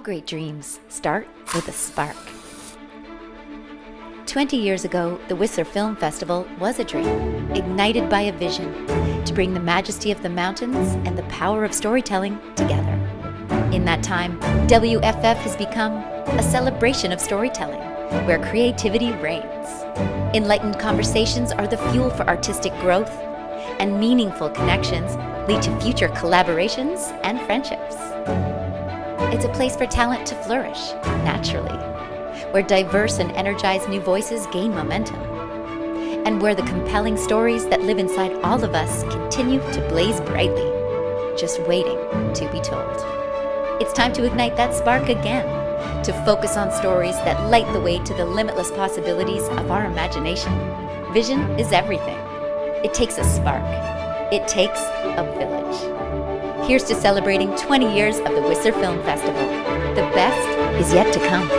great dreams start with a spark. 20 years ago, the Whistler Film Festival was a dream, ignited by a vision to bring the majesty of the mountains and the power of storytelling together. In that time, WFF has become a celebration of storytelling, where creativity reigns. Enlightened conversations are the fuel for artistic growth, and meaningful connections lead to future collaborations and friendships. It's a place for talent to flourish naturally, where diverse and energized new voices gain momentum, and where the compelling stories that live inside all of us continue to blaze brightly, just waiting to be told. It's time to ignite that spark again, to focus on stories that light the way to the limitless possibilities of our imagination. Vision is everything. It takes a spark. It takes a village. Here's to celebrating 20 years of the Whistler Film Festival. The best is yet to come.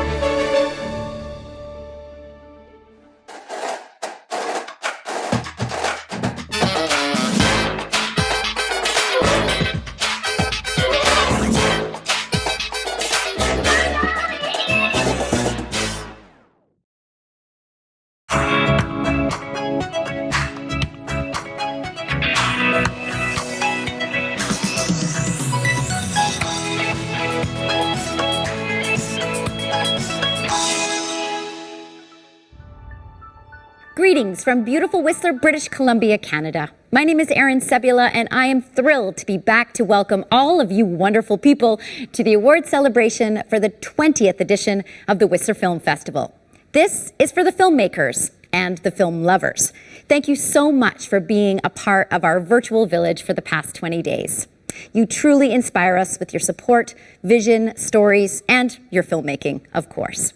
Greetings from beautiful Whistler, British Columbia, Canada. My name is Erin Sebula, and I am thrilled to be back to welcome all of you wonderful people to the award celebration for the 20th edition of the Whistler Film Festival. This is for the filmmakers and the film lovers. Thank you so much for being a part of our virtual village for the past 20 days. You truly inspire us with your support, vision, stories, and your filmmaking, of course.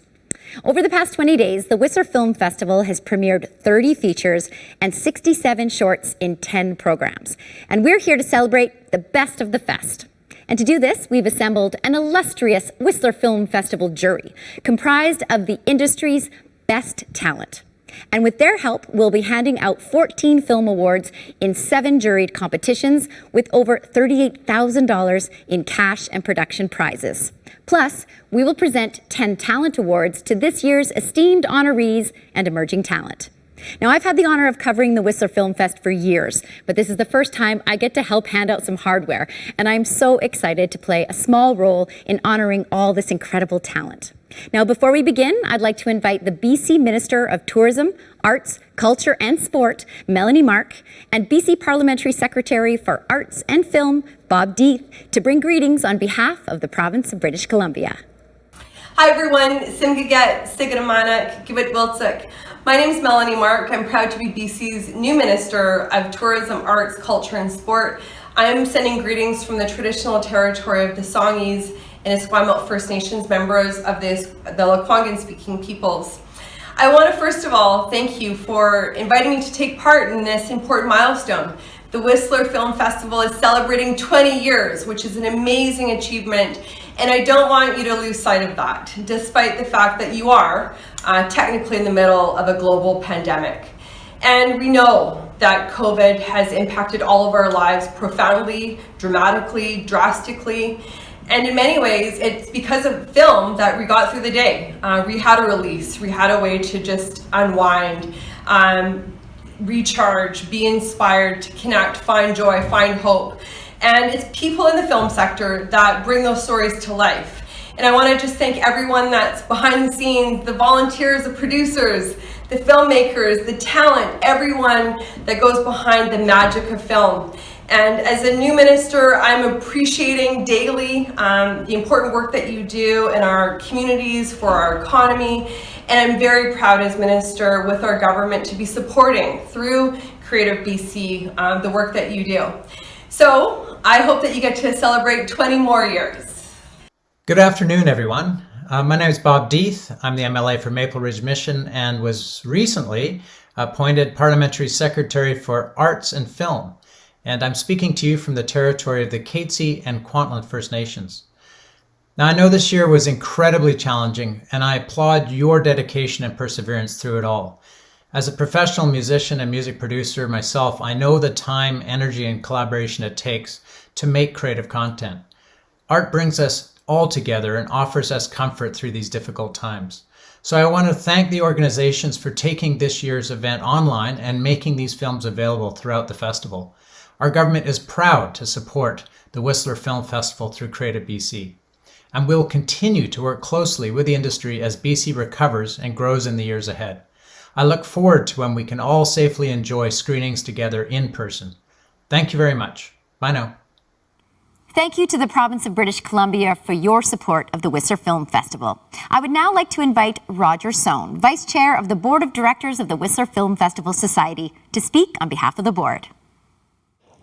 Over the past 20 days, the Whistler Film Festival has premiered 30 features and 67 shorts in 10 programs. And we're here to celebrate the best of the fest. And to do this, we've assembled an illustrious Whistler Film Festival jury comprised of the industry's best talent. And with their help, we'll be handing out 14 film awards in 7 juried competitions with over $38,000 in cash and production prizes. Plus, we will present 10 talent awards to this year's esteemed honorees and emerging talent. Now, I've had the honor of covering the Whistler Film Fest for years, but this is the first time I get to help hand out some hardware, and I'm so excited to play a small role in honoring all this incredible talent. Now, before we begin, I'd like to invite the BC Minister of Tourism, Arts, Culture and Sport, Melanie Mark, and BC Parliamentary Secretary for Arts and Film, Bob Deeth, to bring greetings on behalf of the province of British Columbia. Hi everyone, Simgaget, Sigidamanak, Gibit Wiltsuk. My name is Melanie Mark. I'm proud to be BC's new Minister of Tourism, Arts, Culture and Sport. I am sending greetings from the traditional territory of the Songhees and Esquimalt First Nations members of the Lekwungen-speaking peoples. I want to first of all thank you for inviting me to take part in this important milestone. The Whistler Film Festival is celebrating 20 years, which is an amazing achievement, and I don't want you to lose sight of that, despite the fact that you are technically in the middle of a global pandemic. And we know that COVID has impacted all of our lives profoundly, dramatically, drastically. And in many ways, it's because of film that we got through the day. We had a release, we had a way to just unwind, recharge, be inspired, to connect, find joy, find hope. And it's people in the film sector that bring those stories to life. And I want to just thank everyone that's behind the scenes, the volunteers, the producers, the filmmakers, the talent, everyone that goes behind the magic of film. And as a new minister, I'm appreciating daily the important work that you do in our communities, for our economy. And I'm very proud as minister with our government to be supporting through Creative BC the work that you do. So I hope that you get to celebrate 20 more years. Good afternoon, everyone. My name is Bob Deeth. I'm the MLA for Maple Ridge Mission and was recently appointed Parliamentary Secretary for Arts and Film. And I'm speaking to you from the territory of the Katzie and Kwantlen First Nations. Now, I know this year was incredibly challenging, and I applaud your dedication and perseverance through it all. As a professional musician and music producer myself, I know the time, energy, and collaboration it takes to make creative content. Art brings us all together and offers us comfort through these difficult times. So I want to thank the organizations for taking this year's event online and making these films available throughout the festival. Our government is proud to support the Whistler Film Festival through Creative BC. And we'll continue to work closely with the industry as BC recovers and grows in the years ahead. I look forward to when we can all safely enjoy screenings together in person. Thank you very much. Bye now. Thank you to the province of British Columbia for your support of the Whistler Film Festival. I would now like to invite Roger Sohn, Vice Chair of the Board of Directors of the Whistler Film Festival Society, to speak on behalf of the board.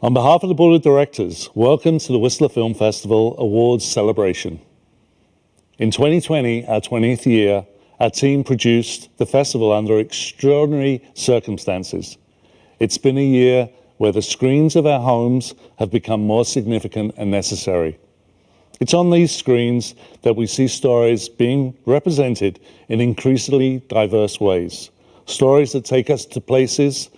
On behalf of the Board of Directors, welcome to the Whistler Film Festival Awards celebration. In 2020, our 20th year, our team produced the festival under extraordinary circumstances. It's been a year where the screens of our homes have become more significant and necessary. It's on these screens that we see stories being represented in increasingly diverse ways. Stories that take us to places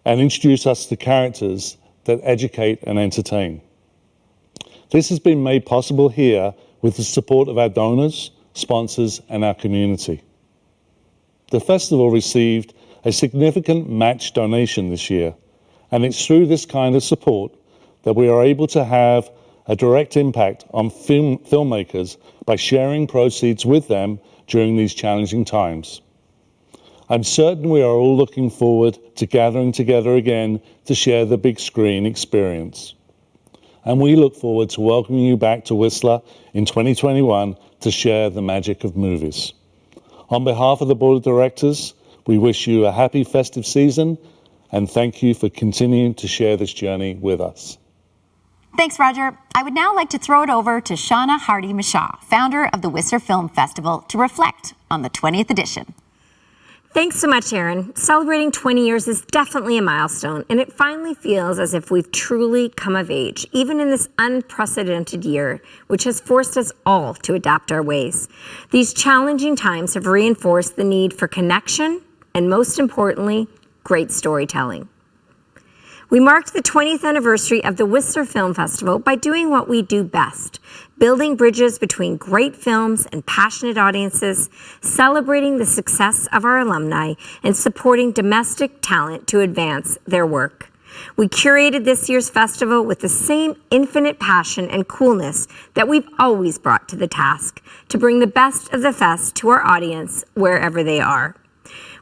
and introduce us to characters that educate and entertain. This has been made possible here with the support of our donors, sponsors, and our community. The festival received a significant match donation this year, and it's through this kind of support that we are able to have a direct impact on filmmakers by sharing proceeds with them during these challenging times. I'm certain we are all looking forward to gathering together again to share the big screen experience. And we look forward to welcoming you back to Whistler in 2021 to share the magic of movies. On behalf of the Board of Directors, we wish you a happy festive season and thank you for continuing to share this journey with us. Thanks, Roger. I would now like to throw it over to Shauna Hardy-Mashaw, founder of the Whistler Film Festival, to reflect on the 20th edition. Thanks so much, Erin. Celebrating 20 years is definitely a milestone, and it finally feels as if we've truly come of age, even in this unprecedented year, which has forced us all to adapt our ways. These challenging times have reinforced the need for connection, and most importantly, great storytelling. We marked the 20th anniversary of the Whistler Film Festival by doing what we do best, building bridges between great films and passionate audiences, celebrating the success of our alumni, and supporting domestic talent to advance their work. We curated this year's festival with the same infinite passion and coolness that we've always brought to the task, to bring the best of the fest to our audience wherever they are.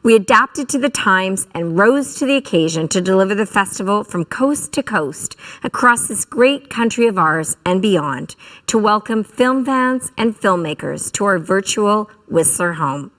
We adapted to the times and rose to the occasion to deliver the festival from coast to coast across this great country of ours and beyond, to welcome film fans and filmmakers to our virtual Whistler home.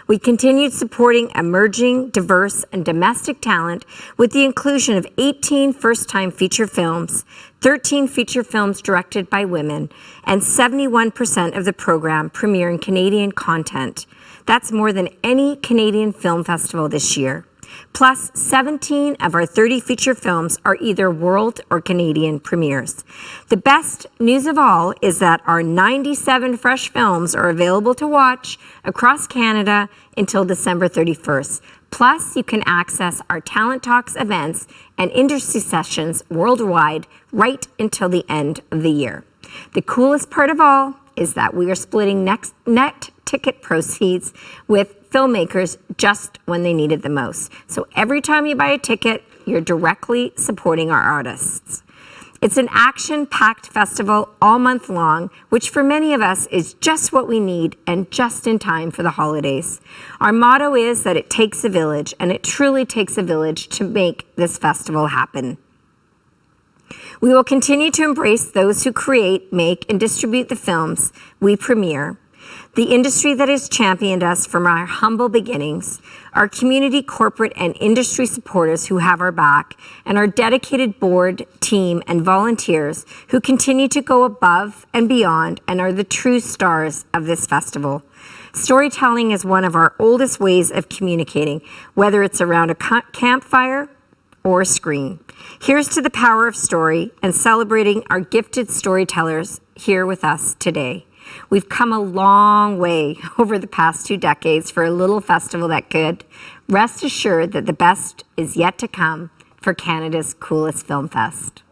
We continued supporting emerging, diverse, and domestic talent with the inclusion of 18 first-time feature films, 13 feature films directed by women, and 71% of the program premiering Canadian content. That's more than any Canadian film festival this year. Plus, 17 of our 30 feature films are either world or Canadian premieres. The best news of all is that our 97 fresh films are available to watch across Canada until December 31st. Plus, you can access our Talent Talks events and industry sessions worldwide right until the end of the year. The coolest part of all is that we are splitting net ticket proceeds with filmmakers just when they need it the most. So every time you buy a ticket, you're directly supporting our artists. It's an action-packed festival all month long, which for many of us is just what we need and just in time for the holidays. Our motto is that it takes a village, and it truly takes a village to make this festival happen. We will continue to embrace those who create, make, and distribute the films we premiere, the industry that has championed us from our humble beginnings, our community, corporate, and industry supporters who have our back, and our dedicated board, team, and volunteers who continue to go above and beyond and are the true stars of this festival. Storytelling is one of our oldest ways of communicating, whether it's around a campfire or a screen. Here's to the power of story and celebrating our gifted storytellers here with us today. We've come a long way over the past 2 decades for a little festival that could. Rest assured that the best is yet to come for Canada's coolest film fest.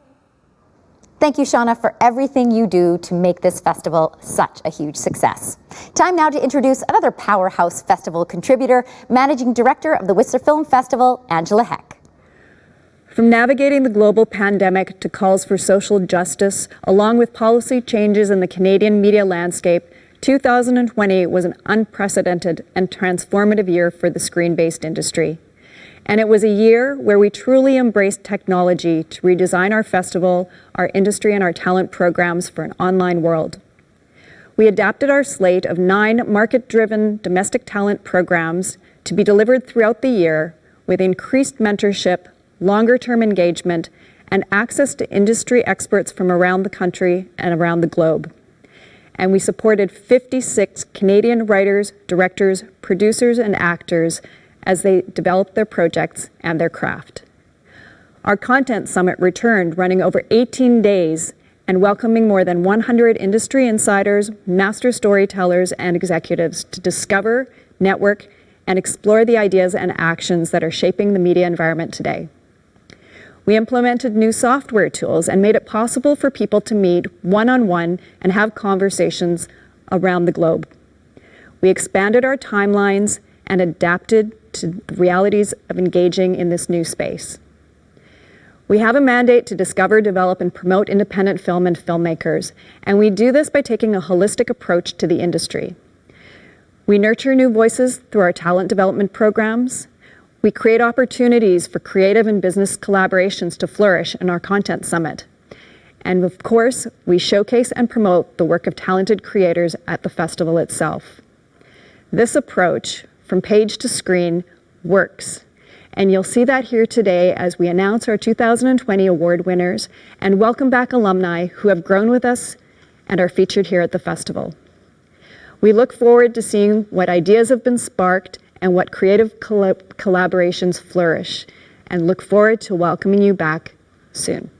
Thank you, Shauna, for everything you do to make this festival such a huge success. Time now to introduce another powerhouse festival contributor, Managing Director of the Whistler Film Festival, Angela Heck. From navigating the global pandemic to calls for social justice, along with policy changes in the Canadian media landscape, 2020 was an unprecedented and transformative year for the screen-based industry. And it was a year where we truly embraced technology to redesign our festival, our industry, and our talent programs for an online world. We adapted our slate of 9 market-driven domestic talent programs to be delivered throughout the year with increased mentorship, longer-term engagement, and access to industry experts from around the country and around the globe. And we supported 56 Canadian writers, directors, producers, and actors as they developed their projects and their craft. Our Content Summit returned, running over 18 days and welcoming more than 100 industry insiders, master storytellers, and executives to discover, network, and explore the ideas and actions that are shaping the media environment today. We implemented new software tools and made it possible for people to meet one-on-one and have conversations around the globe. We expanded our timelines and adapted to the realities of engaging in this new space. We have a mandate to discover, develop, and promote independent film and filmmakers, and we do this by taking a holistic approach to the industry. We nurture new voices through our talent development programs. We create opportunities for creative and business collaborations to flourish in our Content Summit. And of course, we showcase and promote the work of talented creators at the festival itself. This approach, from page to screen, works. And you'll see that here today as we announce our 2020 award winners and welcome back alumni who have grown with us and are featured here at the festival. We look forward to seeing what ideas have been sparked and what creative collaborations flourish, and look forward to welcoming you back soon.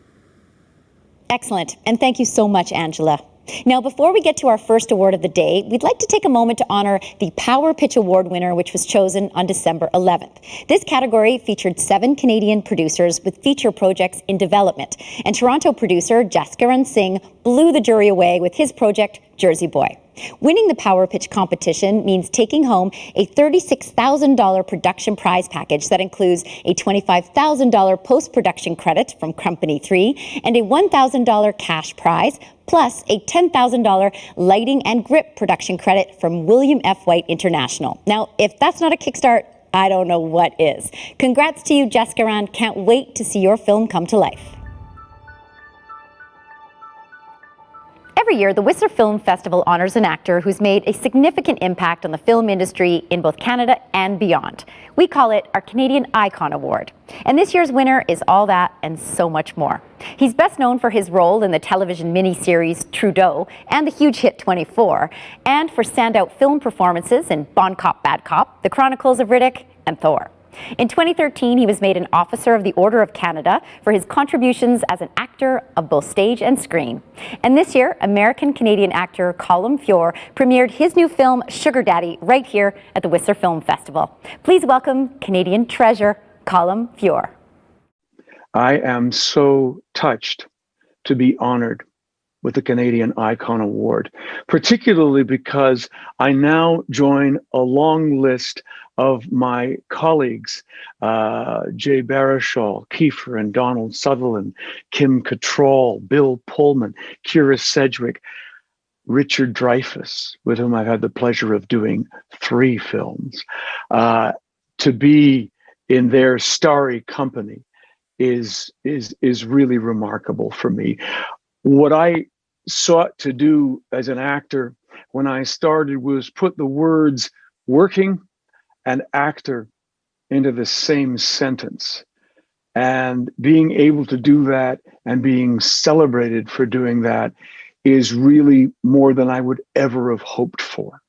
Excellent, and thank you so much, Angela. Now, before we get to our first award of the day, we'd like to take a moment to honor the Power Pitch Award winner, which was chosen on December 11th. This category featured 7 Canadian producers with feature projects in development, and Toronto producer Jaskaran Singh blew the jury away with his project, Jersey Boy. Winning the Power Pitch competition means taking home a $36,000 production prize package that includes a $25,000 post-production credit from Company 3 and a $1,000 cash prize, plus a $10,000 lighting and grip production credit from William F. White International. Now, if that's not a kickstart, I don't know what is. Congrats to you, Jaskaran. Can't wait to see your film come to life. Every year, the Whistler Film Festival honors an actor who's made a significant impact on the film industry in both Canada and beyond. We call it our Canadian Icon Award. And this year's winner is all that and so much more. He's best known for his role in the television miniseries Trudeau and the huge hit 24, and for standout film performances in Bon Cop, Bad Cop, The Chronicles of Riddick, and Thor. In 2013, he was made an Officer of the Order of Canada for his contributions as an actor of both stage and screen. And this year, American-Canadian actor Colm Feore premiered his new film, Sugar Daddy, right here at the Whistler Film Festival. Please welcome Canadian treasure, Colm Feore. I am so touched to be honored with the Canadian Icon Award, particularly because I now join a long list of my colleagues, Jay Baruchel, Kiefer and Donald Sutherland, Kim Cattrall, Bill Pullman, Kira Sedgwick, Richard Dreyfuss, with whom I've had the pleasure of doing 3 films. To be in their starry company is really remarkable for me. What I sought to do as an actor when I started was put the words working and actor into the same sentence. And being able to do that and being celebrated for doing that is really more than I would ever have hoped for.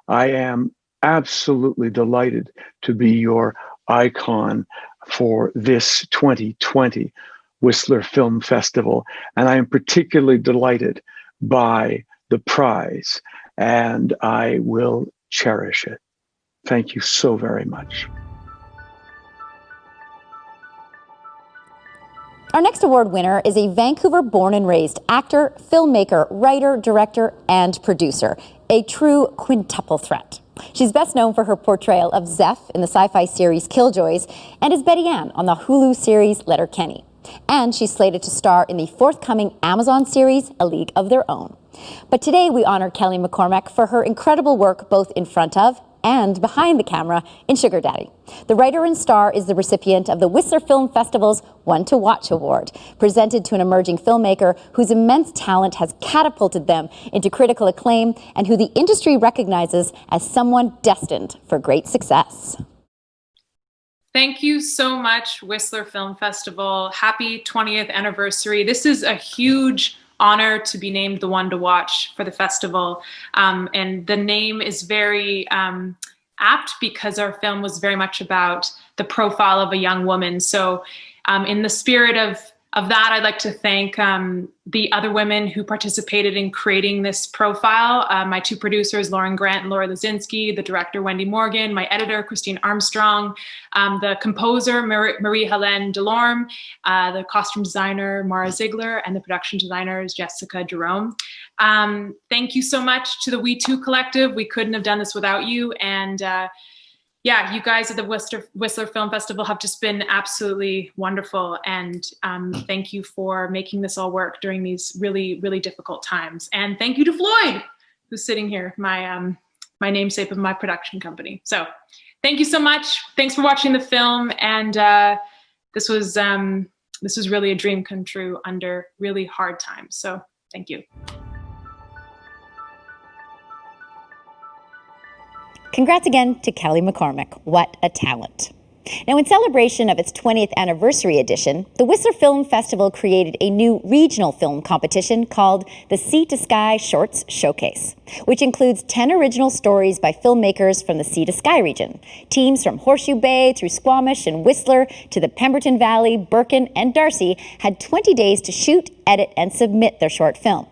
I am absolutely delighted to be your icon for this 2020 Whistler Film Festival. And I am particularly delighted by the prize, and I will cherish it. Thank you so very much. Our next award winner is a Vancouver born and raised actor, filmmaker, writer, director, and producer. A true quintuple threat. She's best known for her portrayal of Zeph in the sci-fi series Killjoys and as Betty Ann on the Hulu series Letterkenny. And she's slated to star in the forthcoming Amazon series A League of Their Own. But today we honor Kelly McCormack for her incredible work both in front of and behind the camera in Sugar Daddy. The writer and star is the recipient of the Whistler Film Festival's One to Watch Award, presented to an emerging filmmaker whose immense talent has catapulted them into critical acclaim and who the industry recognizes as someone destined for great success. Thank you so much, Whistler Film Festival. Happy 20th anniversary. This is a huge honor to be named the one to watch for the festival. And the name is very apt because our film was very much about the profile of a young woman. So in the spirit of that, I'd like to thank the other women who participated in creating this profile. My two producers, Lauren Grant and Laura Lazinski, the director, Wendy Morgan, my editor, Christine Armstrong, the composer, Marie-Helene Delorme, the costume designer, Mara Ziegler, and the production designers, Jessica Jerome. Thank you so much to the We Too Collective. We couldn't have done this without you. And yeah, you guys at the Whistler Film Festival have just been absolutely wonderful. And thank you for making this all work during these really, really difficult times. And thank you to Floyd, who's sitting here, my namesake of my production company. So thank you so much. Thanks for watching the film. And this was really a dream come true under really hard times. So thank you. Congrats again to Kelly McCormack. What a talent. Now, in celebration of its 20th anniversary edition, the Whistler Film Festival created a new regional film competition called the Sea to Sky Shorts Showcase, which includes 10 original stories by filmmakers from the Sea to Sky region. Teams from Horseshoe Bay through Squamish and Whistler to the Pemberton Valley, Birken, and Darcy had 20 days to shoot, edit, and submit their short film.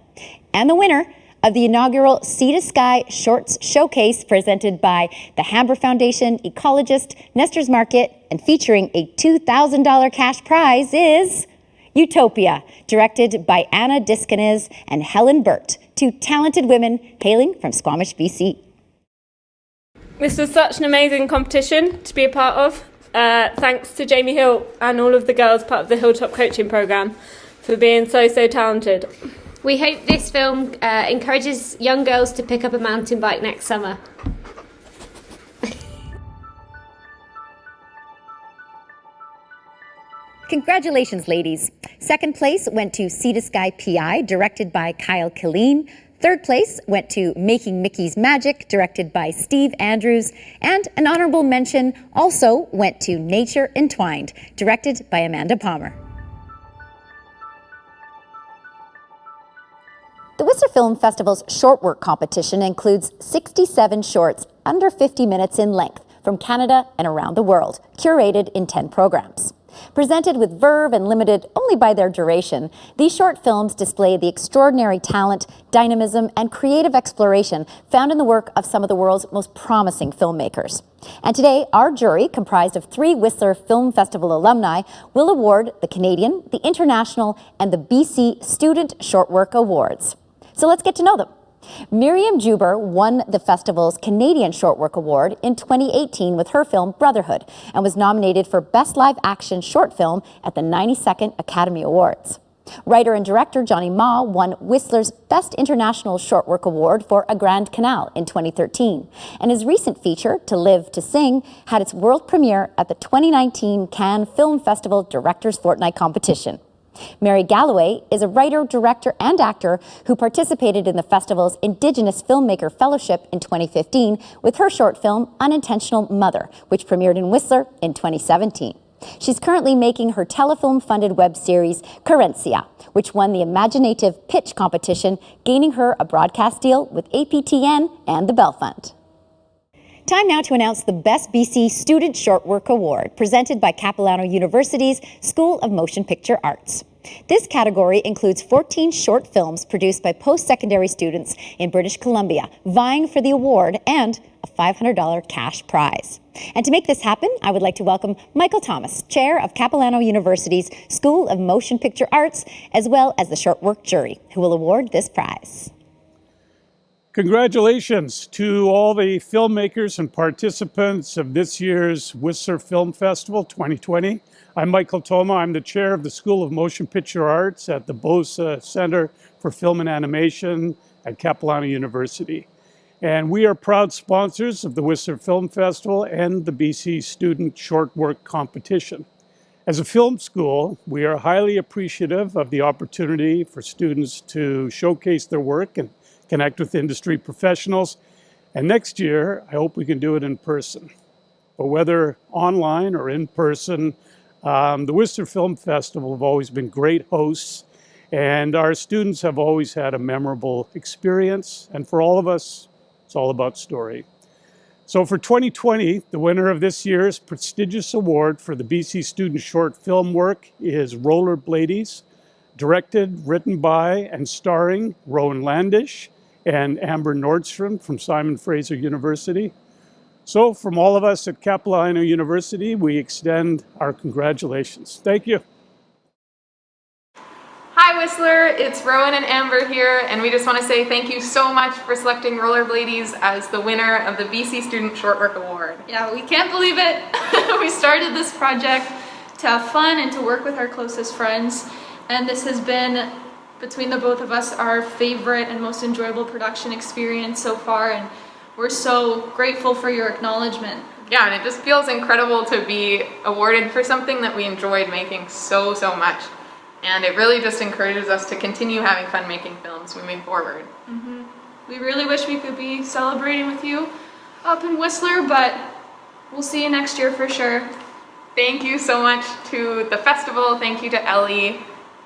And the winner of the inaugural Sea to Sky Shorts Showcase, presented by the Hamber Foundation, Ecologist, Nestor's Market, and featuring a $2,000 cash prize, is Utopia, directed by Anna Diskinez and Helen Burt, two talented women hailing from Squamish, BC. This was such an amazing competition to be a part of. Thanks to Jamie Hill and all of the girls part of the Hilltop Coaching Programme for being so talented. We hope this film encourages young girls to pick up a mountain bike next summer. Congratulations, ladies. Second place went to Sea to Sky PI, directed by Kyle Killeen. Third place went to Making Mickey's Magic, directed by Steve Andrews. And an honorable mention also went to Nature Entwined, directed by Amanda Palmer. The Whistler Film Festival's short work competition includes 67 shorts under 50 minutes in length from Canada and around the world, curated in 10 programs. Presented with verve and limited only by their duration, these short films display the extraordinary talent, dynamism, and creative exploration found in the work of some of the world's most promising filmmakers. And today, our jury, comprised of 3 Whistler Film Festival alumni, will award the Canadian, the International, and the BC Student Short Work Awards. So let's get to know them. Miriam Juber won the festival's Canadian Short Work Award in 2018 with her film Brotherhood and was nominated for Best Live Action Short Film at the 92nd Academy Awards. Writer and director Johnny Ma won Whistler's Best International Short Work Award for A Grand Canal in 2013, and his recent feature, To Live to Sing, had its world premiere at the 2019 Cannes Film Festival Directors Fortnight competition. Mary Galloway is a writer, director, and actor who participated in the festival's Indigenous Filmmaker Fellowship in 2015 with her short film Unintentional Mother, which premiered in Whistler in 2017. She's currently making her telefilm-funded web series Carencia, which won the Imaginative Pitch competition, gaining her a broadcast deal with APTN and the Bell Fund. Time now to announce the Best BC Student Short Work Award, presented by Capilano University's School of Motion Picture Arts. This category includes 14 short films produced by post-secondary students in British Columbia, vying for the award and a $500 cash prize. And to make this happen, I would like to welcome Michael Thomas, chair of Capilano University's School of Motion Picture Arts, as well as the short work jury, who will award this prize. Congratulations to all the filmmakers and participants of this year's Whistler Film Festival 2020. I'm Michael Thoma. I'm the chair of the School of Motion Picture Arts at the Bosa Center for Film and Animation at Capilano University. And we are proud sponsors of the Whistler Film Festival and the BC Student Short Work Competition. As a film school, we are highly appreciative of the opportunity for students to showcase their work and connect with industry professionals. And next year, I hope we can do it in person. But whether online or in person, the Whistler Film Festival have always been great hosts, and our students have always had a memorable experience. And for all of us, it's all about story. So for 2020, the winner of this year's prestigious award for the BC Student Short Film Work is Rollerbladies, directed, written by, and starring Rowan Landish and Amber Nordstrom from Simon Fraser University. So from all of us at Capilano University, we extend our congratulations. Thank you. Hi Whistler, it's Rowan and Amber here, and we just want to say thank you so much for selecting Rollerbladies as the winner of the BC Student Short Work Award. Yeah, we can't believe it. We started this project to have fun and to work with our closest friends, and this has been, between the both of us, our favorite and most enjoyable production experience so far, and we're so grateful for your acknowledgement. Yeah, and it just feels incredible to be awarded for something that we enjoyed making so much. And it really just encourages us to continue having fun making films moving forward. Mm-hmm. We really wish we could be celebrating with you up in Whistler, but we'll see you next year for sure. Thank you so much to the festival, thank you to Ellie,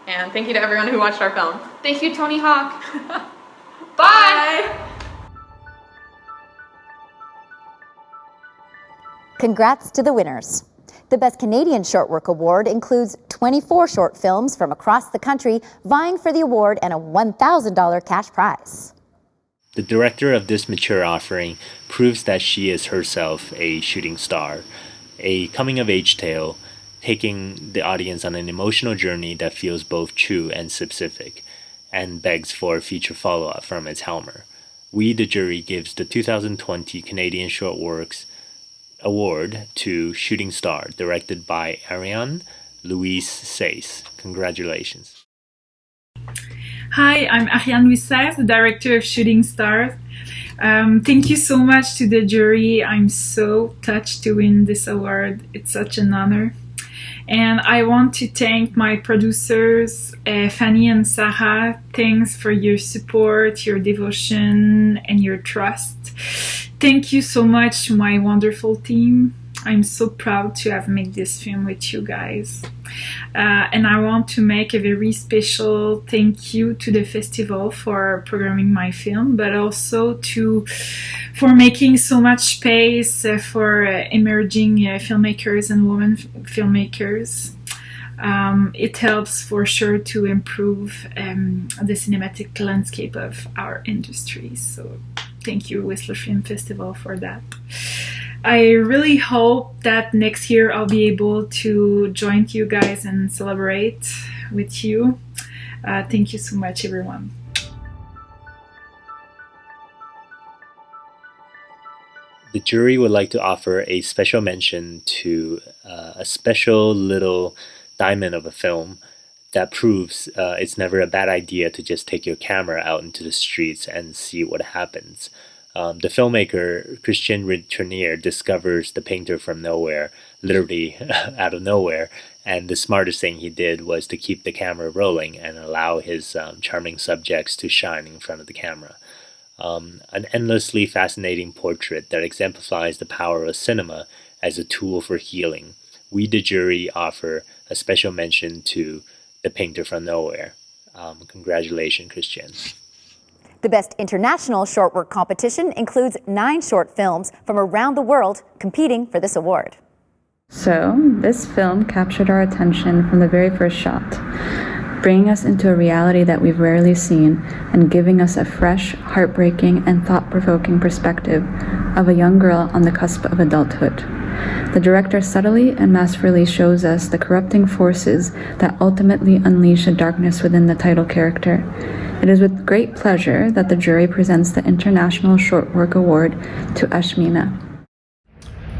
and thank you to everyone who watched our film. Thank you, Tony Hawk. Bye! Congrats to the winners. The Best Canadian Short Work Award includes 24 short films from across the country vying for the award and a $1,000 cash prize. The director of this mature offering proves that she is herself a shooting star, a coming-of-age tale, taking the audience on an emotional journey that feels both true and specific, and begs for a feature follow-up from its helmer. We, the jury, gives the 2020 Canadian Short Works Award to Shooting Star, directed by Ariane Louise Says. Congratulations. Hi, I'm Ariane Louise Says, the director of Shooting Stars. Thank you so much to the jury. I'm so touched to win this award. It's such an honor. And I want to thank my producers, Fanny and Sarah. Thanks for your support, your devotion, and your trust. Thank you so much, my wonderful team. I'm so proud to have made this film with you guys. And I want to make a very special thank you to the festival for programming my film, but also for making so much space for emerging filmmakers and women filmmakers. It helps for sure to improve the cinematic landscape of our industry. So thank you, Whistler Film Festival, for that. I really hope that next year I'll be able to join you guys and celebrate with you. Thank you so much, everyone. The jury would like to offer a special mention to a special little diamond of a film that proves it's never a bad idea to just take your camera out into the streets and see what happens. The filmmaker Christian Returnier discovers the painter from nowhere, literally out of nowhere, and the smartest thing he did was to keep the camera rolling and allow his charming subjects to shine in front of the camera. An endlessly fascinating portrait that exemplifies the power of cinema as a tool for healing. We, the jury, offer a special mention to the painter from nowhere. Congratulations, Christian. The Best International Short Work Competition includes 9 short films from around the world competing for this award. So, this film captured our attention from the very first shot. bringing us into a reality that we've rarely seen and giving us a fresh, heartbreaking, and thought-provoking perspective of a young girl on the cusp of adulthood. The director subtly and masterfully shows us the corrupting forces that ultimately unleash a darkness within the title character. It is with great pleasure that the jury presents the International Short Work Award to Ashmina.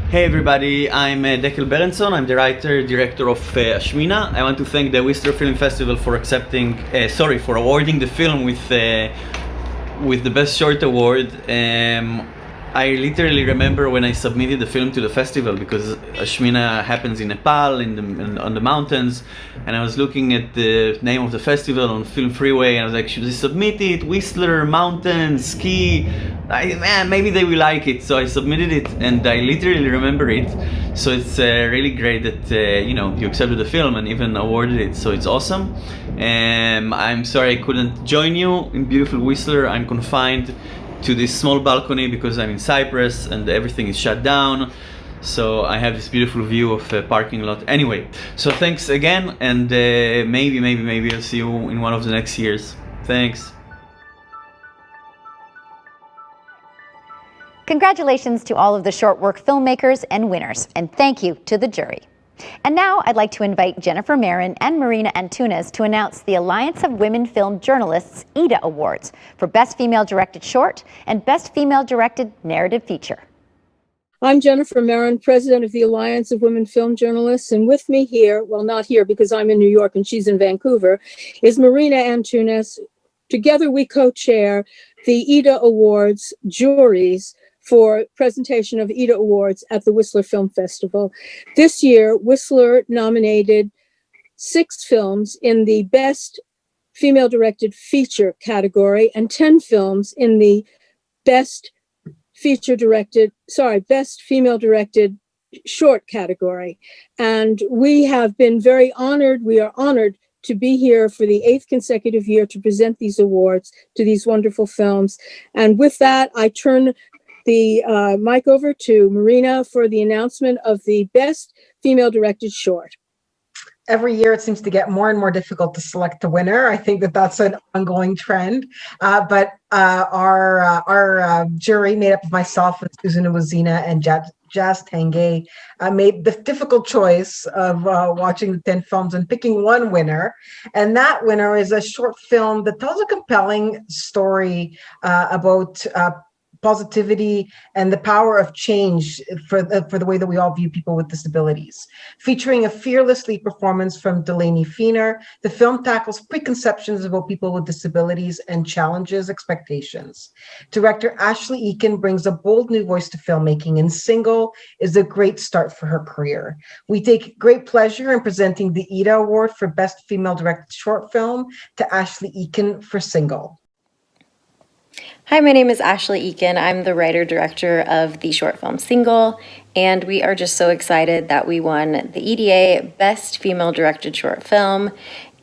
Hey everybody, I'm Dekel Berenson. I'm the director of Ashmina. I want to thank the Whistler Film Festival for for awarding the film with the Best Short Award. I literally remember when I submitted the film to the festival, because Ashmina happens in Nepal, on the mountains, and I was looking at the name of the festival on Film Freeway, and I was like, should I submit it? Whistler, mountains, ski, maybe they will like it. So I submitted it, and I literally remember it. So it's really great that you accepted the film and even awarded it. So it's awesome. I'm sorry I couldn't join you in beautiful Whistler. I'm confined to this small balcony because I'm in Cyprus and everything is shut down. So I have this beautiful view of a parking lot. Anyway, so thanks again, and maybe I'll see you in one of the next years. Thanks. Congratulations to all of the short work filmmakers and winners, and thank you to the jury. And now I'd like to invite Jennifer Marin and Marina Antunes to announce the Alliance of Women Film Journalists EDA Awards for Best Female Directed Short and Best Female Directed Narrative Feature. I'm Jennifer Marin, president of the Alliance of Women Film Journalists, and with me here, well, not here because I'm in New York and she's in Vancouver, is Marina Antunes. Together we co-chair the EDA Awards juries for presentation of EDA Awards at the Whistler Film Festival. This year, Whistler nominated 6 films in the Best Female Directed Feature category and 10 films in the Best Female Directed Short category. And we have been very honored. We are honored to be here for the 8th consecutive year to present these awards to these wonderful films. And with that, I turn the mic over to Marina for the announcement of the Best Female Directed Short. Every year it seems to get more and more difficult to select the winner. I think that that's an ongoing trend. But our jury, made up of myself and Susan Uwazina and Jazz Tanguay, made the difficult choice of watching the 10 films and picking one winner. And that winner is a short film that tells a compelling story about positivity and the power of change for the way that we all view people with disabilities. Featuring a fearless lead performance from Delaney Feener, the film tackles preconceptions about people with disabilities and challenges expectations. Director Ashley Eakin brings a bold new voice to filmmaking, and Single is a great start for her career. We take great pleasure in presenting the EDA Award for Best Female Directed Short Film to Ashley Eakin for Single. Hi, my name is Ashley Eakin. I'm the writer-director of the short film Single, and we are just so excited that we won the EDA Best Female Directed Short Film.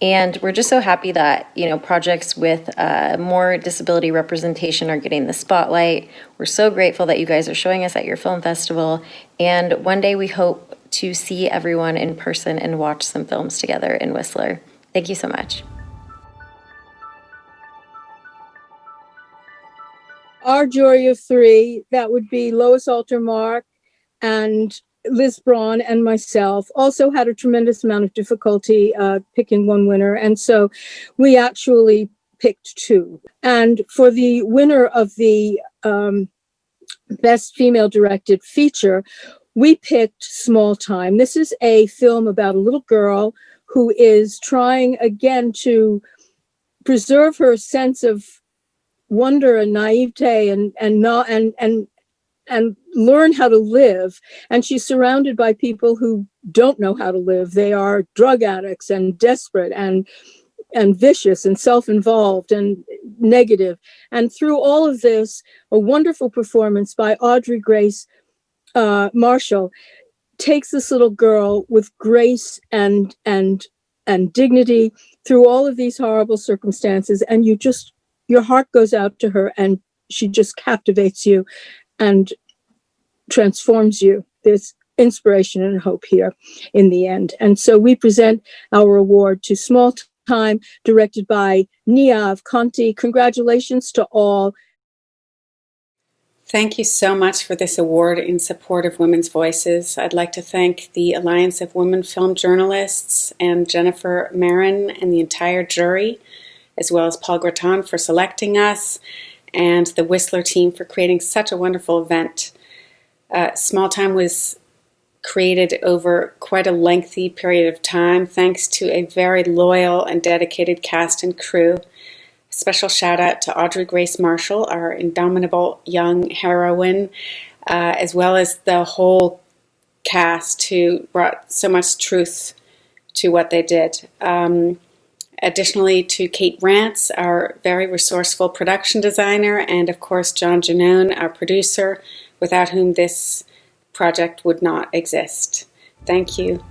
And we're just so happy that, projects with more disability representation are getting the spotlight. We're so grateful that you guys are showing us at your film festival. And one day we hope to see everyone in person and watch some films together in Whistler. Thank you so much. Our jury of 3, that would be Lois Altermark and Liz Braun and myself, also had a tremendous amount of difficulty picking one winner. And so we actually picked 2. And for the winner of the Best Female Directed Feature, we picked Small Time. This is a film about a little girl who is trying again to preserve her sense of wonder and naivete and learn how to live. And she's surrounded by people who don't know how to live. They are drug addicts and desperate and vicious and self-involved and negative. And through all of this, a wonderful performance by Audrey Grace Marshall takes this little girl with grace and dignity through all of these horrible circumstances. And your heart goes out to her, and she just captivates you and transforms you. There's inspiration and hope here in the end. And so we present our award to Small time directed by Niamh Conti. Congratulations to all. Thank you so much for this award in support of women's voices. I'd like to thank the Alliance of Women Film Journalists and Jennifer Marin and the entire jury, as well as Paul Graton for selecting us, and the Whistler team for creating such a wonderful event. Small Time was created over quite a lengthy period of time, thanks to a very loyal and dedicated cast and crew. Special shout out to Audrey Grace Marshall, our indomitable young heroine, as well as the whole cast who brought so much truth to what they did. Additionally to Kate Rance, our very resourceful production designer, and of course John Janone, our producer, without whom this project would not exist. Thank you.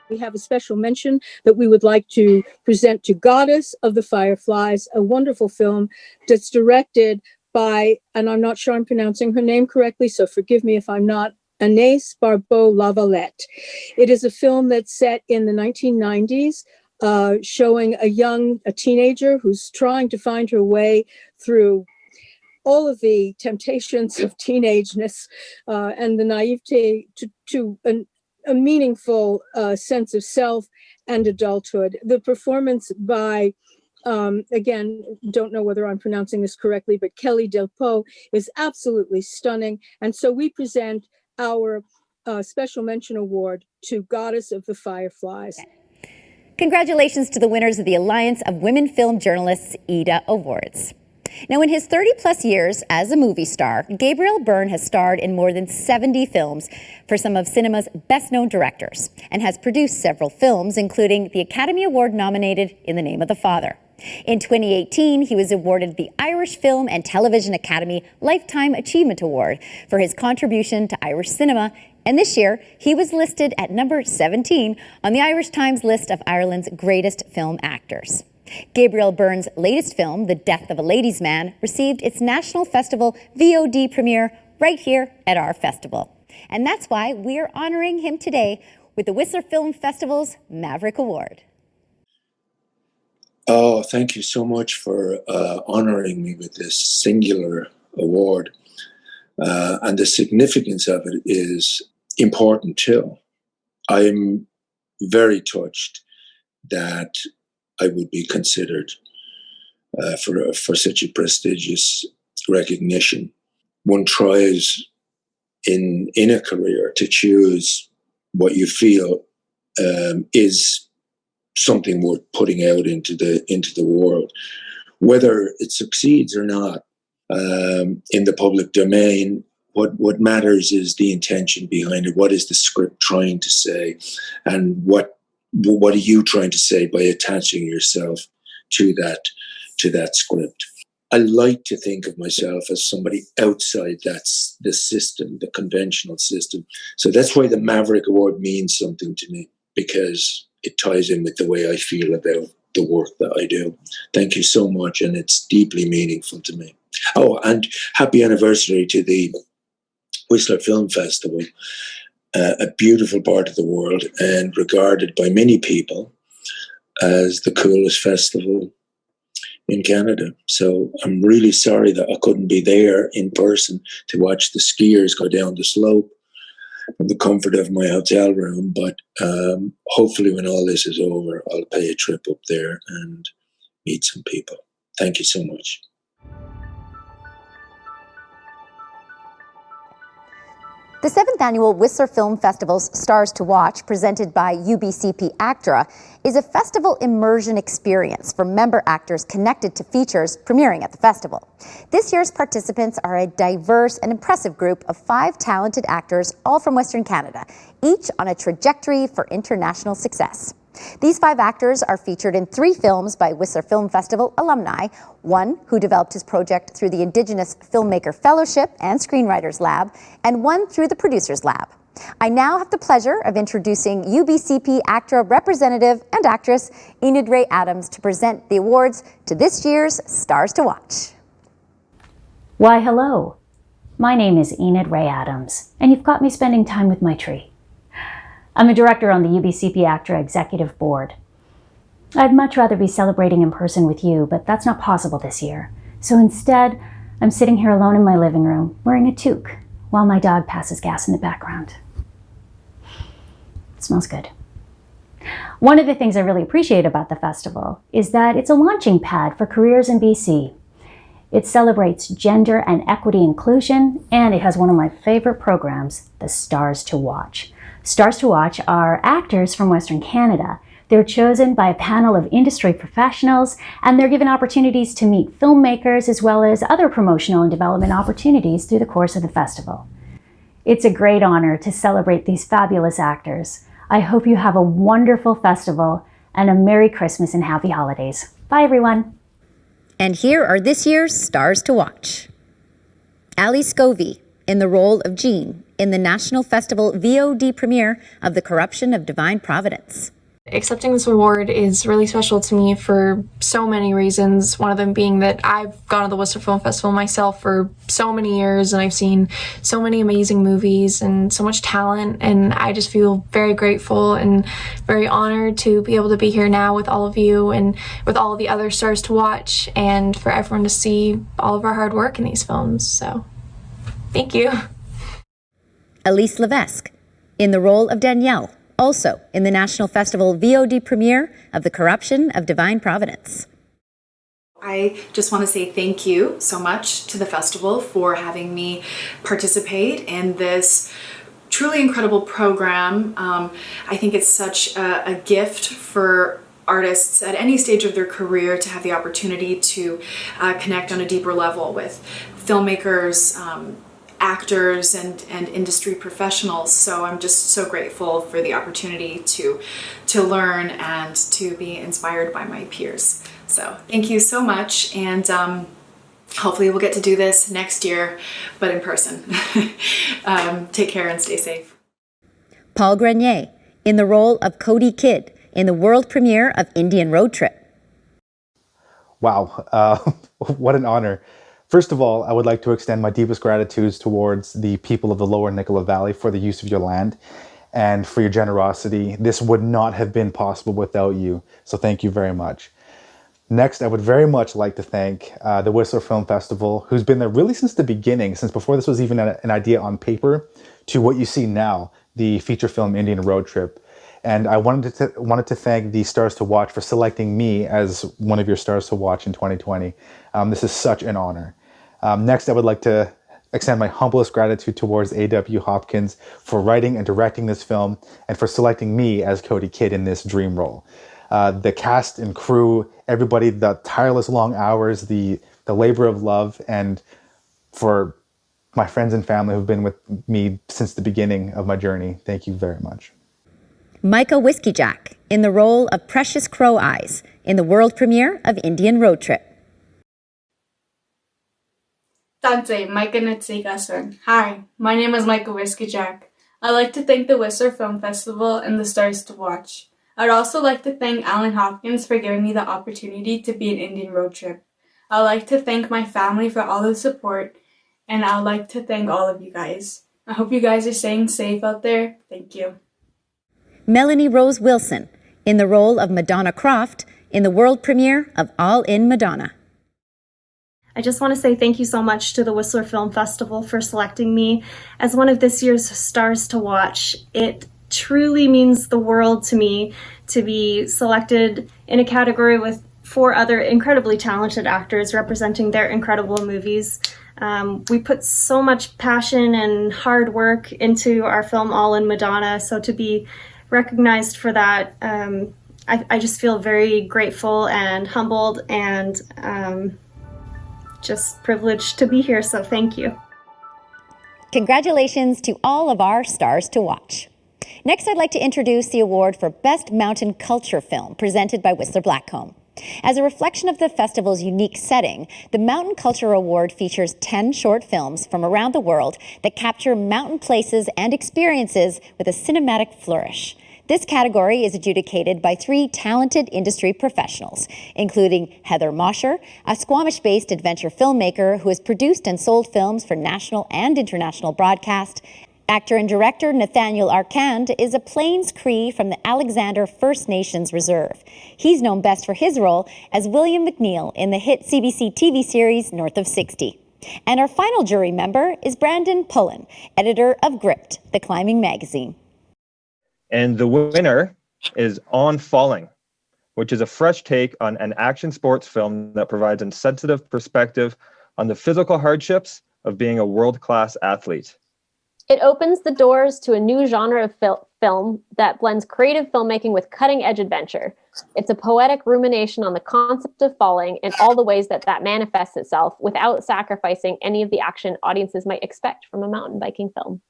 We have a special mention that we would like to present to Goddess of the Fireflies, a wonderful film that's directed by, and I'm not sure I'm pronouncing her name correctly, so forgive me if I'm not, Agnès Barbeau-Lavalette. It is a film that's set in the 1990s, showing a teenager who's trying to find her way through all of the temptations of teenageness and the naivete to a meaningful sense of self and adulthood. The performance by, again, don't know whether I'm pronouncing this correctly, but Kelly Delpo is absolutely stunning. And so we present our special mention award to Goddess of the Fireflies. Congratulations to the winners of the Alliance of Women Film Journalists EDA Awards. Now, in his 30-plus years as a movie star, Gabriel Byrne has starred in more than 70 films for some of cinema's best-known directors and has produced several films, including the Academy Award-nominated In the Name of the Father. In 2018, he was awarded the Irish Film and Television Academy Lifetime Achievement Award for his contribution to Irish cinema, and this year, he was listed at number 17 on the Irish Times list of Ireland's greatest film actors. Gabriel Byrne's latest film, The Death of a Ladies' Man, received its National Festival VOD premiere right here at our festival. And that's why we're honoring him today with the Whistler Film Festival's Maverick Award. Oh, thank you so much for honoring me with this singular award. And the significance of it is important too. I'm very touched that I would be considered for such a prestigious recognition. One tries in a career to choose what you feel is something worth putting out into the world, whether it succeeds or not. In the public domain, what matters is the intention behind it. What is the script trying to say, and what are you trying to say by attaching yourself to that script? I like to think of myself as somebody outside the system, the conventional system. So that's why the Maverick Award means something to me, because it ties in with the way I feel about the work that I do. Thank you so much, and it's deeply meaningful to me. Oh, and happy anniversary to the Whistler Film Festival, a beautiful part of the world and regarded by many people as the coolest festival in Canada. So I'm really sorry that I couldn't be there in person to watch the skiers go down the slope from the comfort of my hotel room. But hopefully when all this is over, I'll pay a trip up there and meet some people. Thank you so much. The 7th annual Whistler Film Festival's Stars to Watch, presented by UBCP ACTRA, is a festival immersion experience for member actors connected to features premiering at the festival. This year's participants are a diverse and impressive group of 5 talented actors, all from Western Canada, each on a trajectory for international success. These 5 actors are featured in 3 films by Whistler Film Festival alumni, one who developed his project through the Indigenous Filmmaker Fellowship and Screenwriters Lab, and one through the Producers Lab. I now have the pleasure of introducing UBCP ACTRA representative and actress Enid Ray Adams to present the awards to this year's Stars to Watch. Why, hello. My name is Enid Ray Adams, and you've got me spending time with my tree. I'm a director on the UBCP ACTRA Executive Board. I'd much rather be celebrating in person with you, but that's not possible this year. So instead, I'm sitting here alone in my living room, wearing a toque, while my dog passes gas in the background. It smells good. One of the things I really appreciate about the festival is that it's a launching pad for careers in BC. It celebrates gender and equity inclusion, and it has one of my favorite programs, the Stars to Watch. Stars to Watch are actors from Western Canada. They're chosen by a panel of industry professionals, and they're given opportunities to meet filmmakers as well as other promotional and development opportunities through the course of the festival. It's a great honor to celebrate these fabulous actors. I hope you have a wonderful festival and a Merry Christmas and Happy Holidays. Bye, everyone. And here are this year's Stars to Watch. Ali Scovey in the role of Jean in the National Festival VOD premiere of The Corruption of Divine Providence. Accepting this award is really special to me for so many reasons. One of them being that I've gone to the Whistler Film Festival myself for so many years, and I've seen so many amazing movies and so much talent, and I just feel very grateful and very honored to be able to be here now with all of you and with all the other Stars to Watch, and for everyone to see all of our hard work in these films. So, thank you. Elise Levesque in the role of Danielle, also in the National Festival VOD premiere of The Corruption of Divine Providence. I just want to say thank you so much to the festival for having me participate in this truly incredible program. I think it's such a gift for artists at any stage of their career to have the opportunity to connect on a deeper level with filmmakers, actors and industry professionals. So I'm just so grateful for the opportunity to learn and to be inspired by my peers. So thank you so much, and hopefully we'll get to do this next year, but in person. Take care and stay safe. Paul Grenier in the role of Cody Kidd in the world premiere of Indian Road Trip. Wow, what an honor. First of all, I would like to extend my deepest gratitude towards the people of the Lower Nicola Valley for the use of your land and for your generosity. This would not have been possible without you, so thank you very much. Next, I would very much like to thank the Whistler Film Festival, who's been there really since the beginning, since before this was even an idea on paper, to what you see now, the feature film Indian Road Trip. And I wanted to thank the Stars to Watch for selecting me as one of your Stars to Watch in 2020. This is such an honor. Next, I would like to extend my humblest gratitude towards A.W. Hopkins for writing and directing this film and for selecting me as Cody Kidd in this dream role. The cast and crew, everybody, the tireless long hours, the labor of love, and for my friends and family who've been with me since the beginning of my journey, thank you very much. Micah Whiskey Jack in the role of Precious Crow Eyes in the world premiere of Indian Road Trip. Dante, Micah Natsigason. Hi, my name is Micah Whiskey Jack. I'd like to thank the Whistler Film Festival and the Stars to Watch. I'd also like to thank Alan Hopkins for giving me the opportunity to be in Indian Road Trip. I'd like to thank my family for all the support, and I'd like to thank all of you guys. I hope you guys are staying safe out there. Thank you. Melanie Rose Wilson in the role of Madonna Croft in the world premiere of All in Madonna. I just want to say thank you so much to the Whistler Film Festival for selecting me as one of this year's Stars to Watch. It truly means the world to me to be selected in a category with 4 other incredibly talented actors representing their incredible movies. We put so much passion and hard work into our film All in Madonna, so to be recognized for that, I just feel very grateful and humbled and just privileged to be here, so thank you. Congratulations to all of our Stars to Watch. Next, I'd like to introduce the award for Best Mountain Culture Film presented by Whistler Blackcomb. As a reflection of the festival's unique setting, the Mountain Culture Award features 10 short films from around the world that capture mountain places and experiences with a cinematic flourish. This category is adjudicated by 3 talented industry professionals, including Heather Mosher, a Squamish-based adventure filmmaker who has produced and sold films for national and international broadcast, Actor and director Nathaniel Arcand is a Plains Cree from the Alexander First Nations Reserve. He's known best for his role as William McNeil in the hit CBC TV series North of 60. And our final jury member is Brandon Pullen, editor of Gripped, the climbing magazine. And the winner is On Falling, which is a fresh take on an action sports film that provides a sensitive perspective on the physical hardships of being a world-class athlete. It opens the doors to a new genre of film that blends creative filmmaking with cutting-edge adventure. It's a poetic rumination on the concept of falling and all the ways that that manifests itself without sacrificing any of the action audiences might expect from a mountain biking film.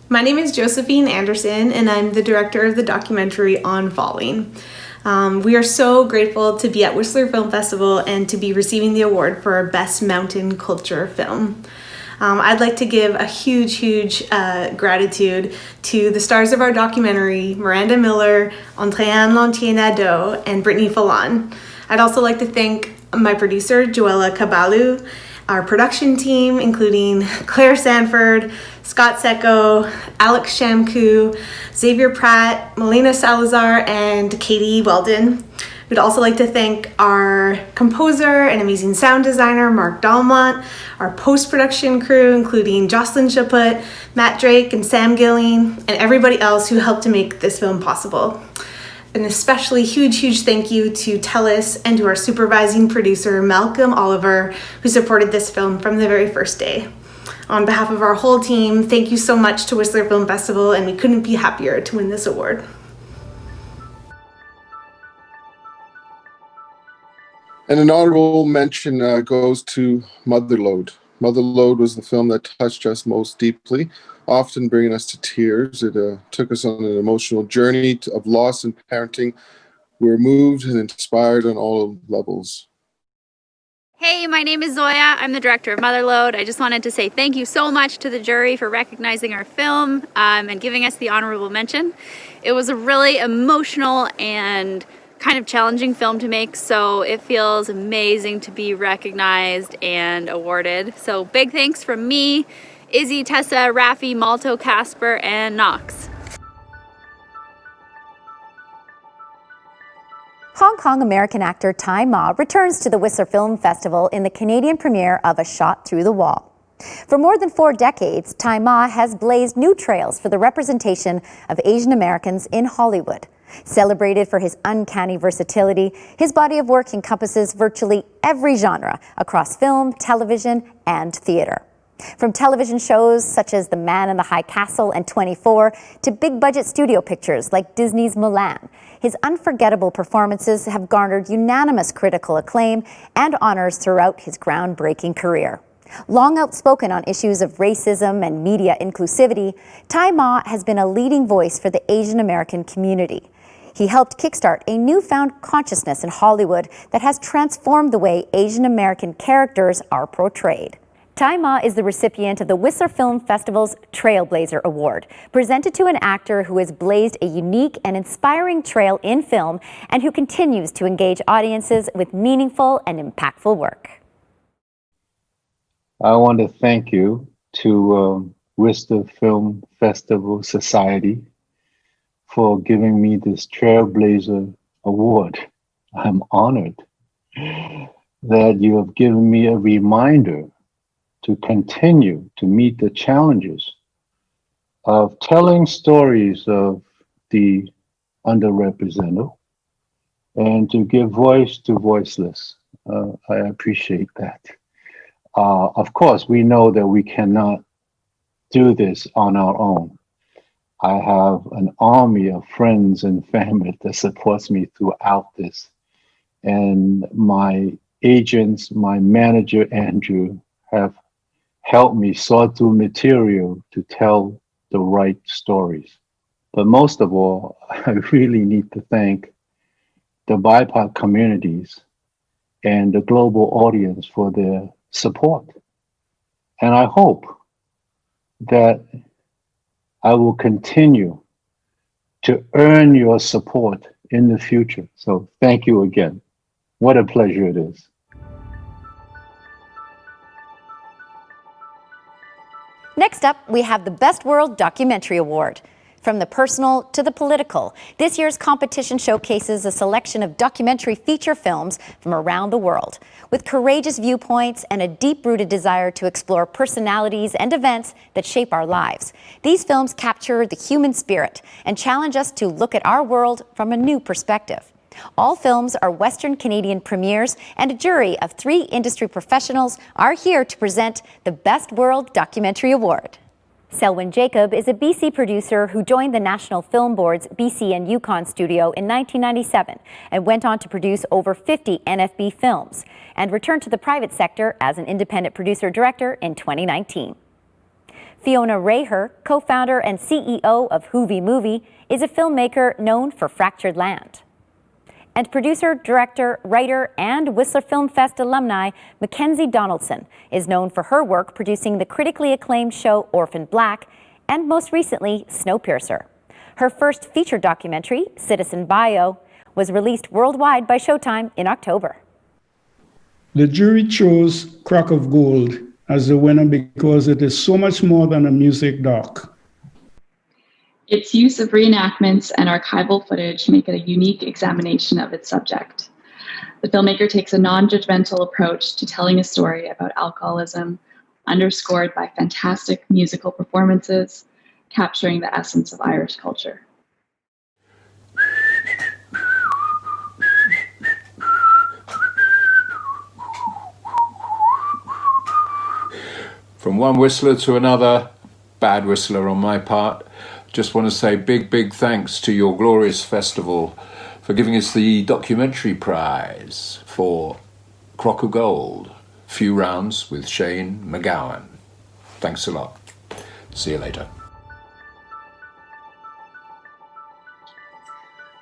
My name is Josephine Anderson, and I'm the director of the documentary On Falling. We are so grateful to be at Whistler Film Festival and to be receiving the award for our Best Mountain Culture Film. I'd like to give a huge gratitude to the stars of our documentary, Miranda Miller, Andréane Lantier-Nadeau, and Brittany Fallon. I'd also like to thank my producer, Joella Caballu, our production team, including Claire Sanford, Scott Secco, Alex Shamku, Xavier Pratt, Melina Salazar, and Katie Weldon. We'd also like to thank our composer and amazing sound designer, Mark Dalmont, our post-production crew, including Jocelyn Chaput, Matt Drake, and Sam Gilling, and everybody else who helped to make this film possible. An especially huge thank you to Telus and to our supervising producer, Malcolm Oliver, who supported this film from the very first day. On behalf of our whole team, thank you so much to Whistler Film Festival, and we couldn't be happier to win this award. And an honorable mention goes to Motherlode. Motherlode was the film that touched us most deeply, often bringing us to tears. It took us on an emotional journey of loss and parenting. We were moved and inspired on all levels. Hey, my name is Zoya. I'm the director of Motherlode. I just wanted to say thank you so much to the jury for recognizing our film and giving us the honorable mention. It was a really emotional and kind of challenging film to make, so it feels amazing to be recognized and awarded. So big thanks from me, Izzy, Tessa, Raffi, Malto, Casper, and Knox. Hong Kong American actor Tai Ma returns to the Whistler Film Festival in the Canadian premiere of A Shot Through the Wall. For more than 4 decades, Tai Ma has blazed new trails for the representation of Asian Americans in Hollywood. Celebrated for his uncanny versatility, his body of work encompasses virtually every genre across film, television, and theater. From television shows such as The Man in the High Castle and 24 to big-budget studio pictures like Disney's Mulan, his unforgettable performances have garnered unanimous critical acclaim and honors throughout his groundbreaking career. Long outspoken on issues of racism and media inclusivity, Tai Ma has been a leading voice for the Asian American community. He helped kickstart a newfound consciousness in Hollywood that has transformed the way Asian American characters are portrayed. Tai Ma is the recipient of the Whistler Film Festival's Trailblazer Award, presented to an actor who has blazed a unique and inspiring trail in film and who continues to engage audiences with meaningful and impactful work. I want to thank you to Whistler Film Festival Society for giving me this Trailblazer Award. I'm honored that you have given me a reminder to continue to meet the challenges of telling stories of the underrepresented and to give voice to voiceless. I appreciate that. Of course, we know that we cannot do this on our own. I have an army of friends and family that supports me throughout this. And my agents, my manager, Andrew, have helped me sort through material to tell the right stories. But most of all, I really need to thank the BIPOC communities and the global audience for their support. And I hope that I will continue to earn your support in the future. So thank you again. What a pleasure it is. Next up, we have the Best World Documentary Award. From the personal to the political, this year's competition showcases a selection of documentary feature films from around the world, with courageous viewpoints and a deep-rooted desire to explore personalities and events that shape our lives. These films capture the human spirit and challenge us to look at our world from a new perspective. All films are Western Canadian premieres, and a jury of 3 industry professionals are here to present the Best World Documentary Award. Selwyn Jacob is a BC producer who joined the National Film Board's BC and Yukon studio in 1997 and went on to produce over 50 NFB films and returned to the private sector as an independent producer-director in 2019. Fiona Raher, co-founder and CEO of Hoovie Movie, is a filmmaker known for Fractured Land. And producer, director, writer, and Whistler Film Fest alumni Mackenzie Donaldson is known for her work producing the critically acclaimed show Orphan Black and most recently Snowpiercer. Her first feature documentary, Citizen Bio, was released worldwide by Showtime in October. The jury chose Crack of Gold as the winner because it is so much more than a music doc. Its use of reenactments and archival footage make it a unique examination of its subject. The filmmaker takes a non-judgmental approach to telling a story about alcoholism, underscored by fantastic musical performances, capturing the essence of Irish culture. From one whistler to another, bad whistler on my part, just want to say big thanks to your glorious festival for giving us the documentary prize for Crock of Gold, Few Rounds with Shane McGowan. Thanks a lot. See you later.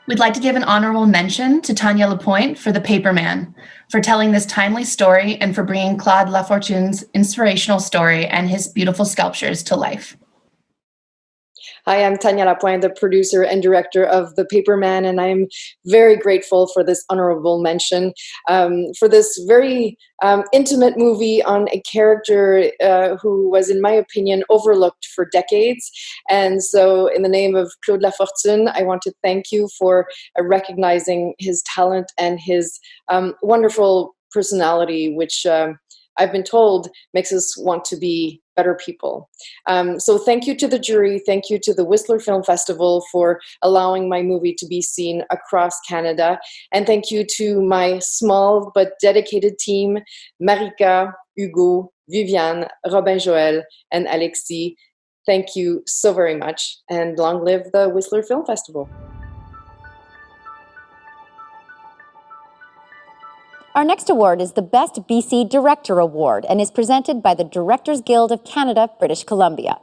We'd like to give an honorable mention to Tanya Lapointe for The Paperman, for telling this timely story and for bringing Claude Lafortune's inspirational story and his beautiful sculptures to life. Hi, I'm Tanya Lapointe, the producer and director of The Paperman, and I'm very grateful for this honorable mention, for this very intimate movie on a character who was, in my opinion, overlooked for decades. And so in the name of Claude Lafortune, I want to thank you for recognizing his talent and his wonderful personality, which I've been told makes us want to be better people. So thank you to the jury, thank you to the Whistler Film Festival for allowing my movie to be seen across Canada, and thank you to my small but dedicated team, Marika, Hugo, Viviane, Robin Joël, and Alexis. Thank you so very much, and long live the Whistler Film Festival. Our next award is the Best BC Director Award and is presented by the Directors Guild of Canada, British Columbia.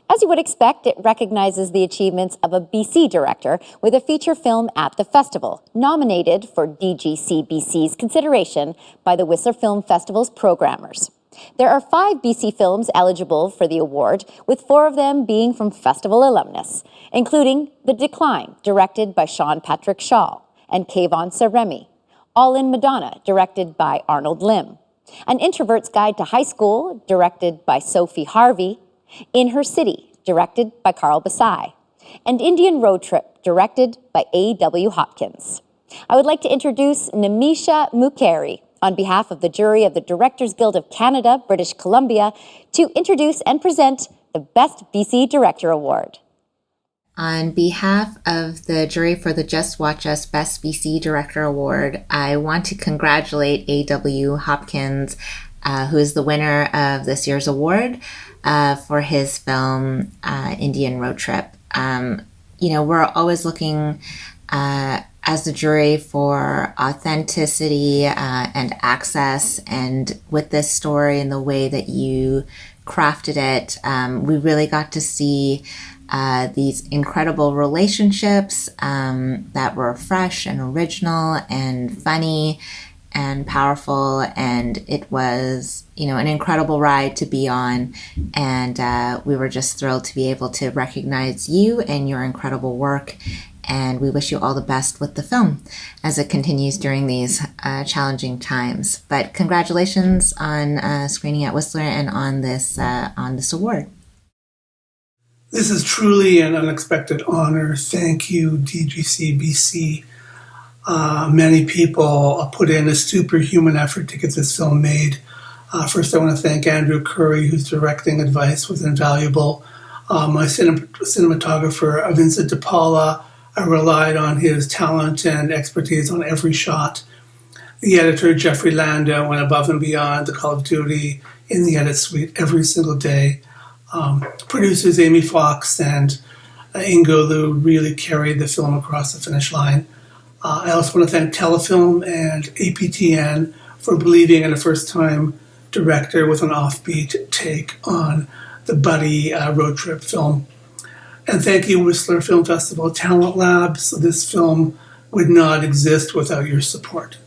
As you would expect, it recognizes the achievements of a BC director with a feature film at the festival, nominated for DGCBC's consideration by the Whistler Film Festival's programmers. There are 5 BC films eligible for the award, with 4 of them being from festival alumnus, including The Decline, directed by Sean Patrick Shaw, and Kayvon Saremi. All in Madonna, directed by Arnold Lim. An Introvert's Guide to High School, directed by Sophie Harvey. In Her City, directed by Carl Basai. And Indian Road Trip, directed by A.W. Hopkins. I would like to introduce Namisha Mukherjee on behalf of the jury of the Directors Guild of Canada, British Columbia, to introduce and present the Best BC Director Award. On behalf of the jury for the Just Watch Us Best BC Director Award, I want to congratulate A.W. Hopkins, who is the winner of this year's award for his film Indian Road Trip. We're always looking as the jury for authenticity and access, and with this story and the way that you crafted it, we really got to see these incredible relationships that were fresh and original and funny and powerful, and it was, an incredible ride to be on, and we were just thrilled to be able to recognize you and your incredible work, and we wish you all the best with the film as it continues during these challenging times. But congratulations on screening at Whistler and on this award. This is truly an unexpected honor. Thank you, DGC BC. Many people put in a superhuman effort to get this film made. First, I want to thank Andrew Curry, whose directing advice was invaluable. My cinematographer, Vincent DePaula, I relied on his talent and expertise on every shot. The editor, Jeffrey Landa, went above and beyond the Call of Duty in the edit suite every single day. Producers Amy Fox and Ingo Liu really carried the film across the finish line. I also want to thank Telefilm and APTN for believing in a first-time director with an offbeat take on the buddy road trip film. And thank you, Whistler Film Festival Talent Labs. This film would not exist without your support.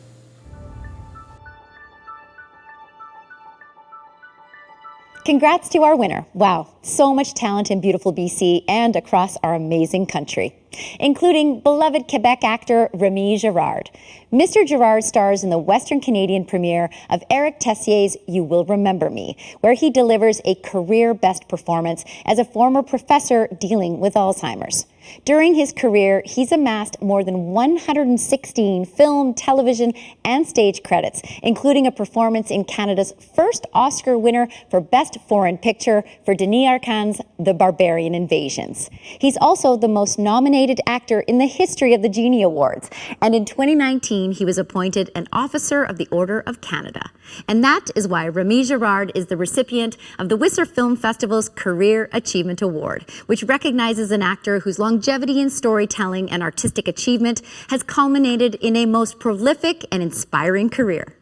Congrats to our winner. Wow, so much talent in beautiful BC and across our amazing country, including beloved Quebec actor Remy Girard. Mr. Girard stars in the Western Canadian premiere of Eric Tessier's You Will Remember Me, where he delivers a career best performance as a former professor dealing with Alzheimer's. During his career, he's amassed more than 116 film, television, and stage credits, including a performance in Canada's first Oscar winner for Best Foreign Picture for Denis Arcand's The Barbarian Invasions. He's also the most nominated actor in the history of the Genie Awards, and in 2019, he was appointed an Officer of the Order of Canada. And that is why Remy Girard is the recipient of the Whistler Film Festival's Career Achievement Award, which recognizes an actor whose longevity in storytelling and artistic achievement has culminated in a most prolific and inspiring career.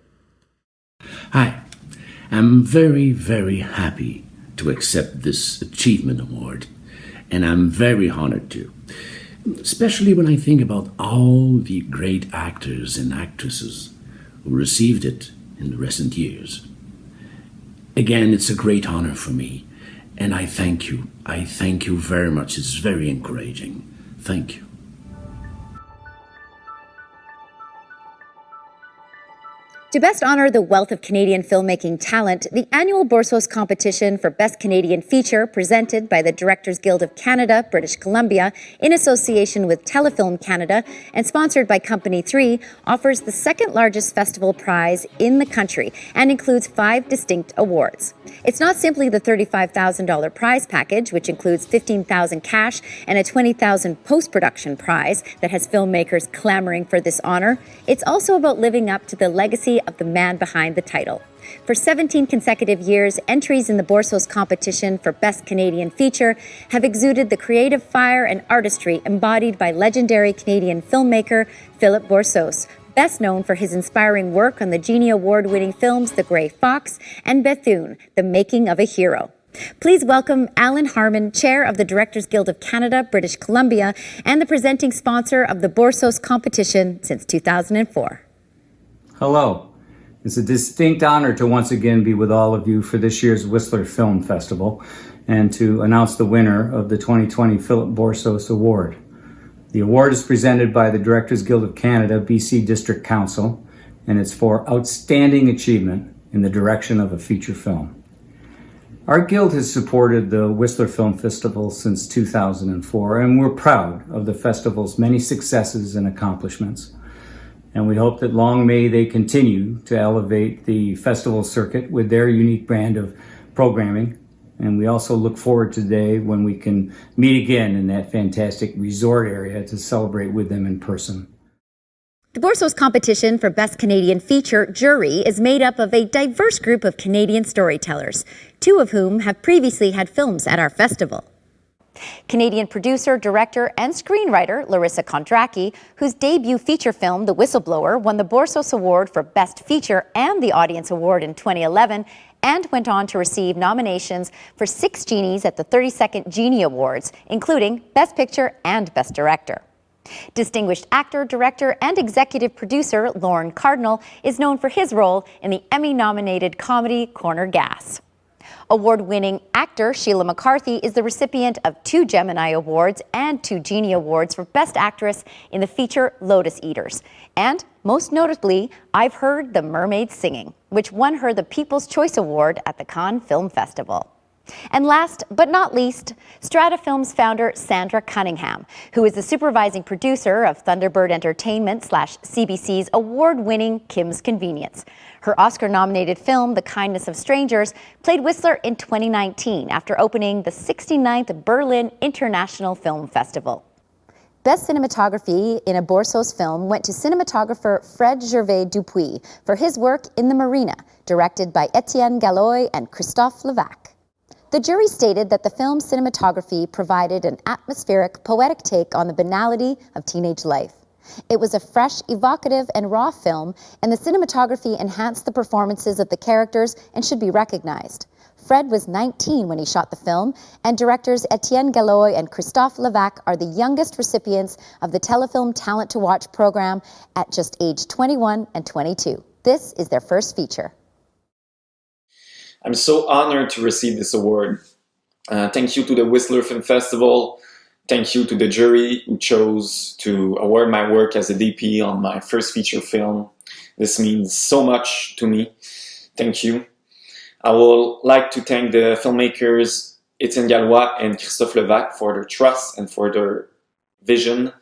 Hi, I'm very, very happy to accept this achievement award, and I'm very honored to, especially when I think about all the great actors and actresses who received it in the recent years. Again, it's a great honor for me, and I thank you. I thank you very much. It's very encouraging. Thank you. To best honor the wealth of Canadian filmmaking talent, the annual Borsos competition for Best Canadian Feature, presented by the Directors Guild of Canada, British Columbia, in association with Telefilm Canada, and sponsored by Company 3, offers the second largest festival prize in the country and includes 5 distinct awards. It's not simply the $35,000 prize package, which includes $15,000 cash and a $20,000 post-production prize that has filmmakers clamoring for this honor. It's also about living up to the legacy of the man behind the title. For 17 consecutive years, entries in the Borsos competition for Best Canadian Feature have exuded the creative fire and artistry embodied by legendary Canadian filmmaker Philip Borsos, best known for his inspiring work on the Genie Award-winning films The Grey Fox and Bethune, The Making of a Hero. Please welcome Alan Harmon, Chair of the Directors Guild of Canada, British Columbia, and the presenting sponsor of the Borsos competition since 2004. Hello. It's a distinct honor to once again be with all of you for this year's Whistler Film Festival and to announce the winner of the 2020 Philip Borsos Award. The award is presented by the Directors Guild of Canada, BC District Council, and it's for outstanding achievement in the direction of a feature film. Our guild has supported the Whistler Film Festival since 2004, and we're proud of the festival's many successes and accomplishments. And we hope that long may they continue to elevate the festival circuit with their unique brand of programming. And we also look forward to the day when we can meet again in that fantastic resort area to celebrate with them in person. The Borsos competition for Best Canadian Feature jury is made up of a diverse group of Canadian storytellers, 2 of whom have previously had films at our festival. Canadian producer, director, and screenwriter Larissa Kondracki, whose debut feature film, The Whistleblower, won the Borsos Award for Best Feature and the Audience Award in 2011, and went on to receive nominations for 6 Genies at the 32nd Genie Awards, including Best Picture and Best Director. Distinguished actor, director, and executive producer Lorne Cardinal is known for his role in the Emmy-nominated comedy Corner Gas. Award-winning actor Sheila McCarthy is the recipient of 2 Gemini Awards and 2 Genie Awards for Best Actress in the feature Lotus Eaters. And, most notably, I've Heard the Mermaid Singing, which won her the People's Choice Award at the Cannes Film Festival. And last but not least, Strata Films founder Sandra Cunningham, who is the supervising producer of Thunderbird Entertainment / CBC's award-winning Kim's Convenience. Her Oscar-nominated film, The Kindness of Strangers, played Whistler in 2019 after opening the 69th Berlin International Film Festival. Best cinematography in a Borsos film went to cinematographer Fred Gervais Dupuis for his work in The Marina, directed by Etienne Galloy and Christophe Levac. The jury stated that the film's cinematography provided an atmospheric, poetic take on the banality of teenage life. It was a fresh, evocative, and raw film, and the cinematography enhanced the performances of the characters and should be recognized. Fred was 19 when he shot the film, and directors Etienne Galloy and Christophe Levac are the youngest recipients of the Telefilm Talent to Watch program at just age 21 and 22. This is their first feature. I'm so honored to receive this award. Thank you to the Whistler Film Festival. Thank you to the jury who chose to award my work as a DP on my first feature film. This means so much to me. Thank you. I would like to thank the filmmakers Etienne Gallois and Christophe Levac for their trust and for their vision.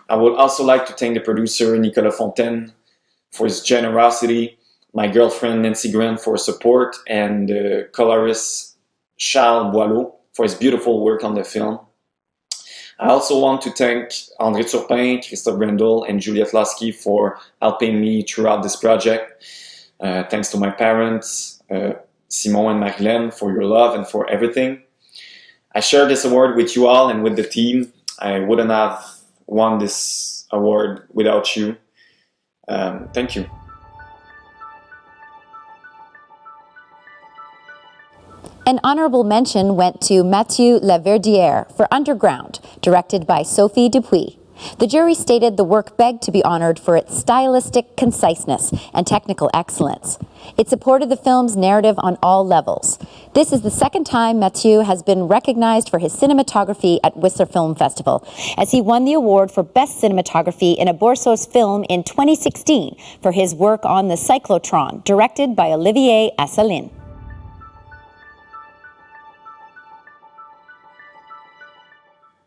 I would also like to thank the producer Nicolas Fontaine for his generosity, my girlfriend Nancy Grant for support, and the colorist Charles Boileau for his beautiful work on the film. I also want to thank André Turpin, Christophe Brendel, and Juliette Lasky for helping me throughout this project. Thanks to my parents, Simon and Marilyn, for your love and for everything. I share this award with you all and with the team. I wouldn't have won this award without you. Thank you. An honorable mention went to Mathieu Laverdiere for Underground, directed by Sophie Dupuis. The jury stated the work begged to be honored for its stylistic conciseness and technical excellence. It supported the film's narrative on all levels. This is the second time Mathieu has been recognized for his cinematography at Whistler Film Festival, as he won the award for Best Cinematography in a Borsos film in 2016 for his work on The Cyclotron, directed by Olivier Asselineau.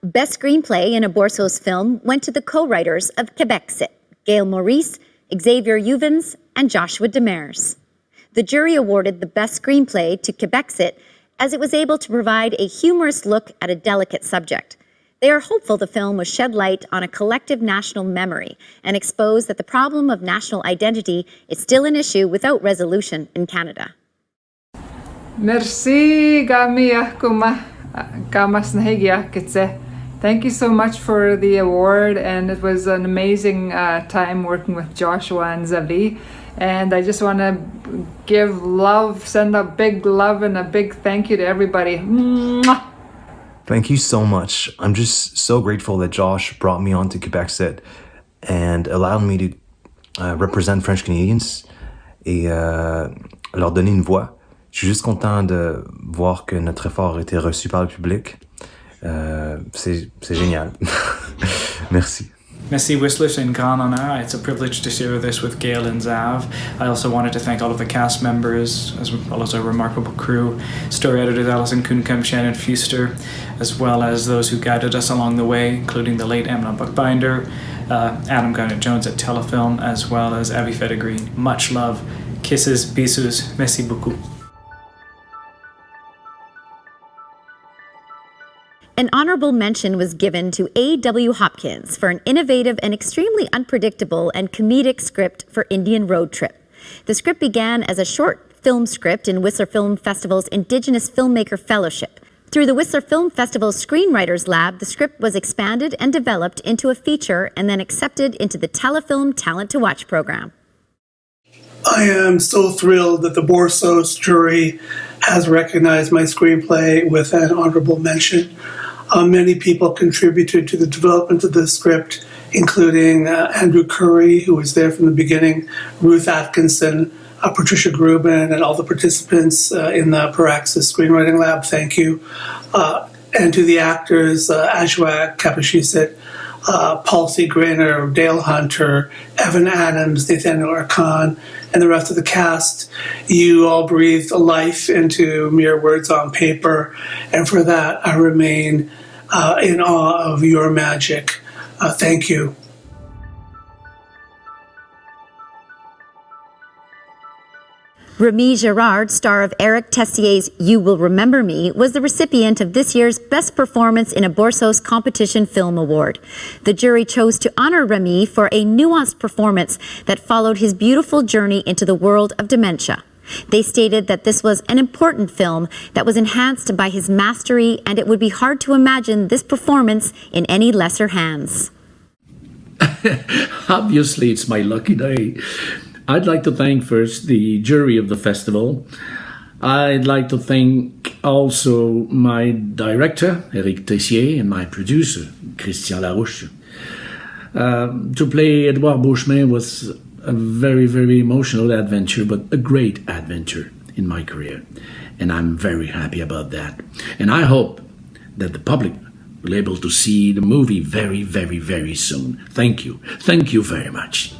Best Screenplay in a Borsos film went to the co-writers of Quebecsit, Gail Maurice, Xavier Juvens, and Joshua Demers. The jury awarded the Best Screenplay to Quebecsit as it was able to provide a humorous look at a delicate subject. They are hopeful the film will shed light on a collective national memory and expose that the problem of national identity is still an issue without resolution in Canada. Merci, Gamia Kuma Kamasnahigia Kitse. Thank you so much for the award, and it was an amazing time working with Joshua and Zavi. And I just want to give love, send a big love and a big thank you to everybody. Mwah! Thank you so much. I'm just so grateful that Josh brought me on to Quebecsit and allowed me to represent French Canadians et leur donner une voix. Je suis juste content de voir que notre effort a été reçu par le public. C'est génial. Merci. Merci Whistler, c'est un grand honneur. It's a privilege to share this with Gail and Zav. I also wanted to thank all of the cast members, as well as our remarkable crew, story editors Alison Kuhnkamp, Shannon Fuster, as well as those who guided us along the way, including the late Emma Buckbinder, Adam Garnett-Jones at Telefilm, as well as Avi Federgreen. Much love. Kisses, bisous, merci beaucoup. An honorable mention was given to A.W. Hopkins for an innovative and extremely unpredictable and comedic script for Indian Road Trip. The script began as a short film script in Whistler Film Festival's Indigenous Filmmaker Fellowship. Through the Whistler Film Festival's Screenwriters Lab, the script was expanded and developed into a feature and then accepted into the Telefilm Talent to Watch program. I am so thrilled that the Borsos jury has recognized my screenplay with an honorable mention. Many people contributed to the development of the script, including Andrew Curry, who was there from the beginning, Ruth Atkinson, Patricia Grubin, and all the participants in the Paraxis Screenwriting Lab. Thank you. And to the actors, Ajwa Kapashisit, Paul C. Grainer, Dale Hunter, Evan Adams, Nathaniel Arkan, and the rest of the cast. You all breathed life into mere words on paper, and for that I remain in awe of your magic. Thank you. Remy Girard, star of Eric Tessier's You Will Remember Me, was the recipient of this year's Best Performance in a Borsos Competition Film Award. The jury chose to honor Remy for a nuanced performance that followed his beautiful journey into the world of dementia. They stated that this was an important film that was enhanced by his mastery, and it would be hard to imagine this performance in any lesser hands. Obviously, it's my lucky day. I'd like to thank first the jury of the festival. I'd like to thank also my director, Eric Tessier, and my producer, Christian Larouche. To play Edouard Beauchemin was a very, very emotional adventure, but a great adventure in my career. And I'm very happy about that. And I hope that the public will be able to see the movie very, very, very soon. Thank you. Thank you very much.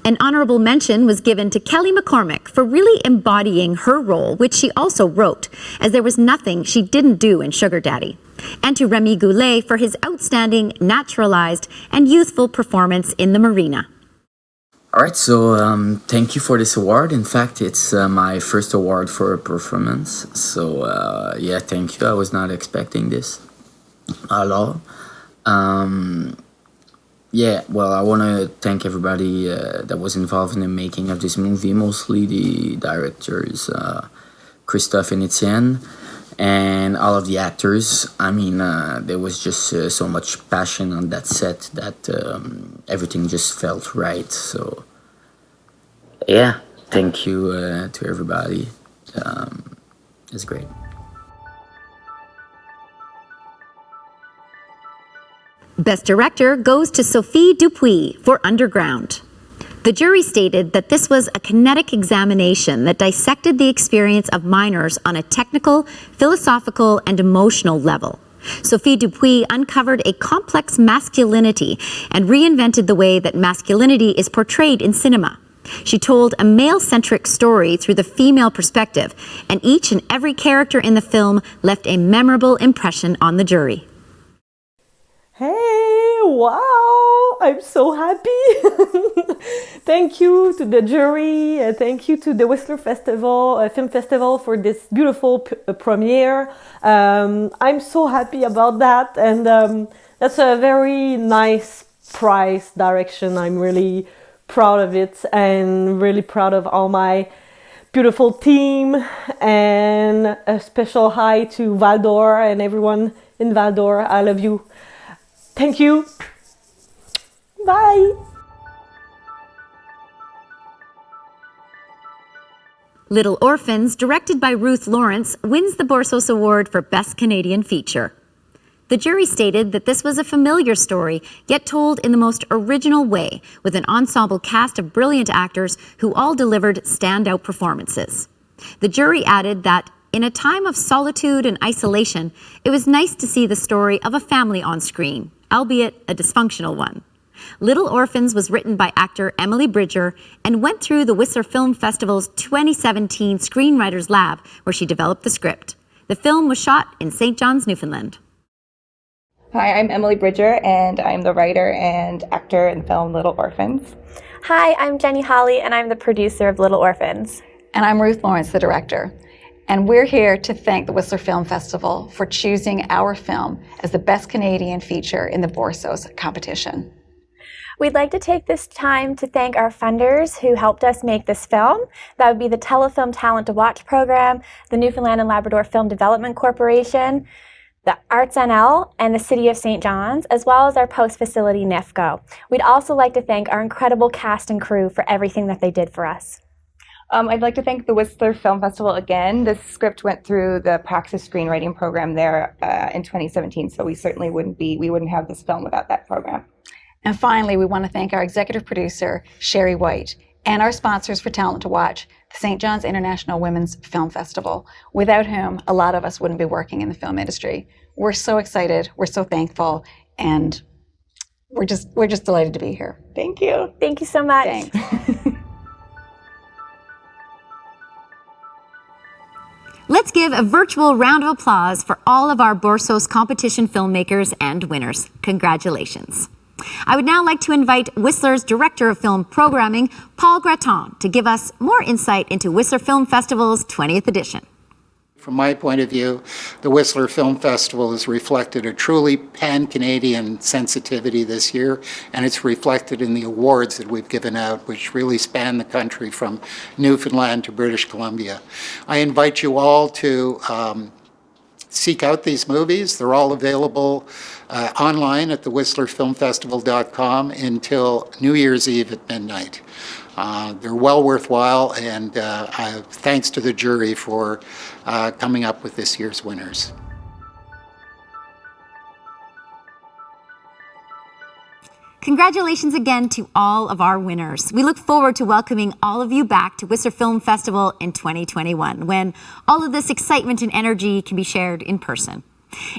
An honorable mention was given to Kelly McCormick for really embodying her role, which she also wrote, as there was nothing she didn't do in Sugar Daddy. And to Remy Goulet for his outstanding, naturalized, and youthful performance in The Marina. All right, so thank you for this award. In fact, it's my first award for a performance. So yeah, thank you. I was not expecting this at all. Yeah, well, I want to thank everybody that was involved in the making of this movie, mostly the directors, Christophe and Etienne, and all of the actors. I mean, there was just so much passion on that set that everything just felt right. So, yeah, thank you to everybody. It's great. Best Director goes to Sophie Dupuis for Underground. The jury stated that this was a kinetic examination that dissected the experience of minors on a technical, philosophical, and emotional level. Sophie Dupuis uncovered a complex masculinity and reinvented the way that masculinity is portrayed in cinema. She told a male-centric story through the female perspective, and each and every character in the film left a memorable impression on the jury. Hey, wow, I'm so happy. Thank you to the jury. Thank you to the Whistler Festival, Film Festival for this beautiful premiere. I'm so happy about that. And that's a very nice prize direction. I'm really proud of it and really proud of all my beautiful team. And a special hi to Val-d'Or and everyone in Val-d'Or. I love you. Thank you. Bye. Little Orphans, directed by Ruth Lawrence, wins the Borsos Award for Best Canadian Feature. The jury stated that this was a familiar story, yet told in the most original way, with an ensemble cast of brilliant actors who all delivered standout performances. The jury added that in a time of solitude and isolation, it was nice to see the story of a family on screen, albeit a dysfunctional one. Little Orphans was written by actor Emily Bridger and went through the Whistler Film Festival's 2017 Screenwriters Lab, where she developed the script. The film was shot in St. John's, Newfoundland. Hi, I'm Emily Bridger, and I'm the writer and actor in the film Little Orphans. Hi, I'm Jenny Holly, and I'm the producer of Little Orphans. And I'm Ruth Lawrence, the director. And we're here to thank the Whistler Film Festival for choosing our film as the Best Canadian Feature in the Borsos competition. We'd like to take this time to thank our funders who helped us make this film. That would be the Telefilm Talent to Watch program, the Newfoundland and Labrador Film Development Corporation, the Arts NL, and the City of St. John's, as well as our post facility, NIFCO. We'd also like to thank our incredible cast and crew for everything that they did for us. I'd like to thank the Whistler Film Festival again. This script went through the Praxis screenwriting program there in 2017, so we certainly wouldn't have this film without that program. And finally, we want to thank our executive producer, Sherry White, and our sponsors for Talent to Watch, the St. John's International Women's Film Festival, without whom a lot of us wouldn't be working in the film industry. We're so excited, we're so thankful, and we're just delighted to be here. Thank you. Thank you so much. Thanks. Let's give a virtual round of applause for all of our Borsos competition filmmakers and winners. Congratulations. I would now like to invite Whistler's Director of Film Programming, Paul Gratton, to give us more insight into Whistler Film Festival's 20th edition. From my point of view, the Whistler Film Festival has reflected a truly pan-Canadian sensitivity this year, and it's reflected in the awards that we've given out, which really span the country from Newfoundland to British Columbia. I invite you all to seek out these movies. They're all available online at the whistlerfilmfestival.com until New Year's Eve at midnight. They're well worthwhile, and thanks to the jury for coming up with this year's winners. Congratulations again to all of our winners. We look forward to welcoming all of you back to Whistler Film Festival in 2021, when all of this excitement and energy can be shared in person.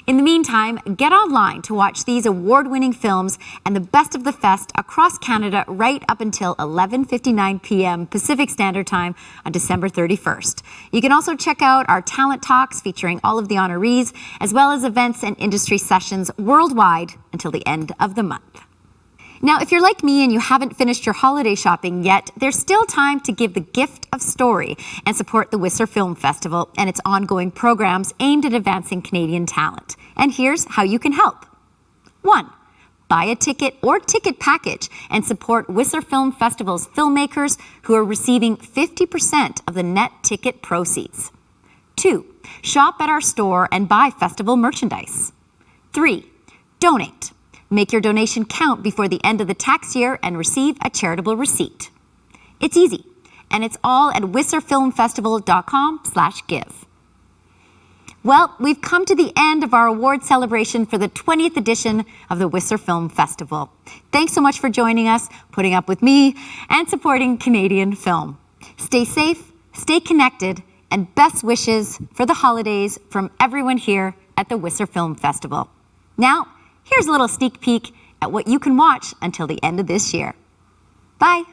In the meantime, get online to watch these award-winning films and the best of the fest across Canada right up until 11:59 p.m. Pacific Standard Time on December 31st. You can also check out our talent talks featuring all of the honorees, as well as events and industry sessions worldwide until the end of the month. Now, if you're like me and you haven't finished your holiday shopping yet, there's still time to give the gift of story and support the Whistler Film Festival and its ongoing programs aimed at advancing Canadian talent. And here's how you can help. 1. Buy a ticket or ticket package and support Whistler Film Festival's filmmakers who are receiving 50% of the net ticket proceeds. 2. Shop at our store and buy festival merchandise. 3. Donate. Make your donation count before the end of the tax year and receive a charitable receipt. It's easy, and it's all at whistlerfilmfestival.com/give. Well, we've come to the end of our award celebration for the 20th edition of the Whistler Film Festival. Thanks so much for joining us, putting up with me, and supporting Canadian film. Stay safe, stay connected, and best wishes for the holidays from everyone here at the Whistler Film Festival. Now, here's a little sneak peek at what you can watch until the end of this year. Bye.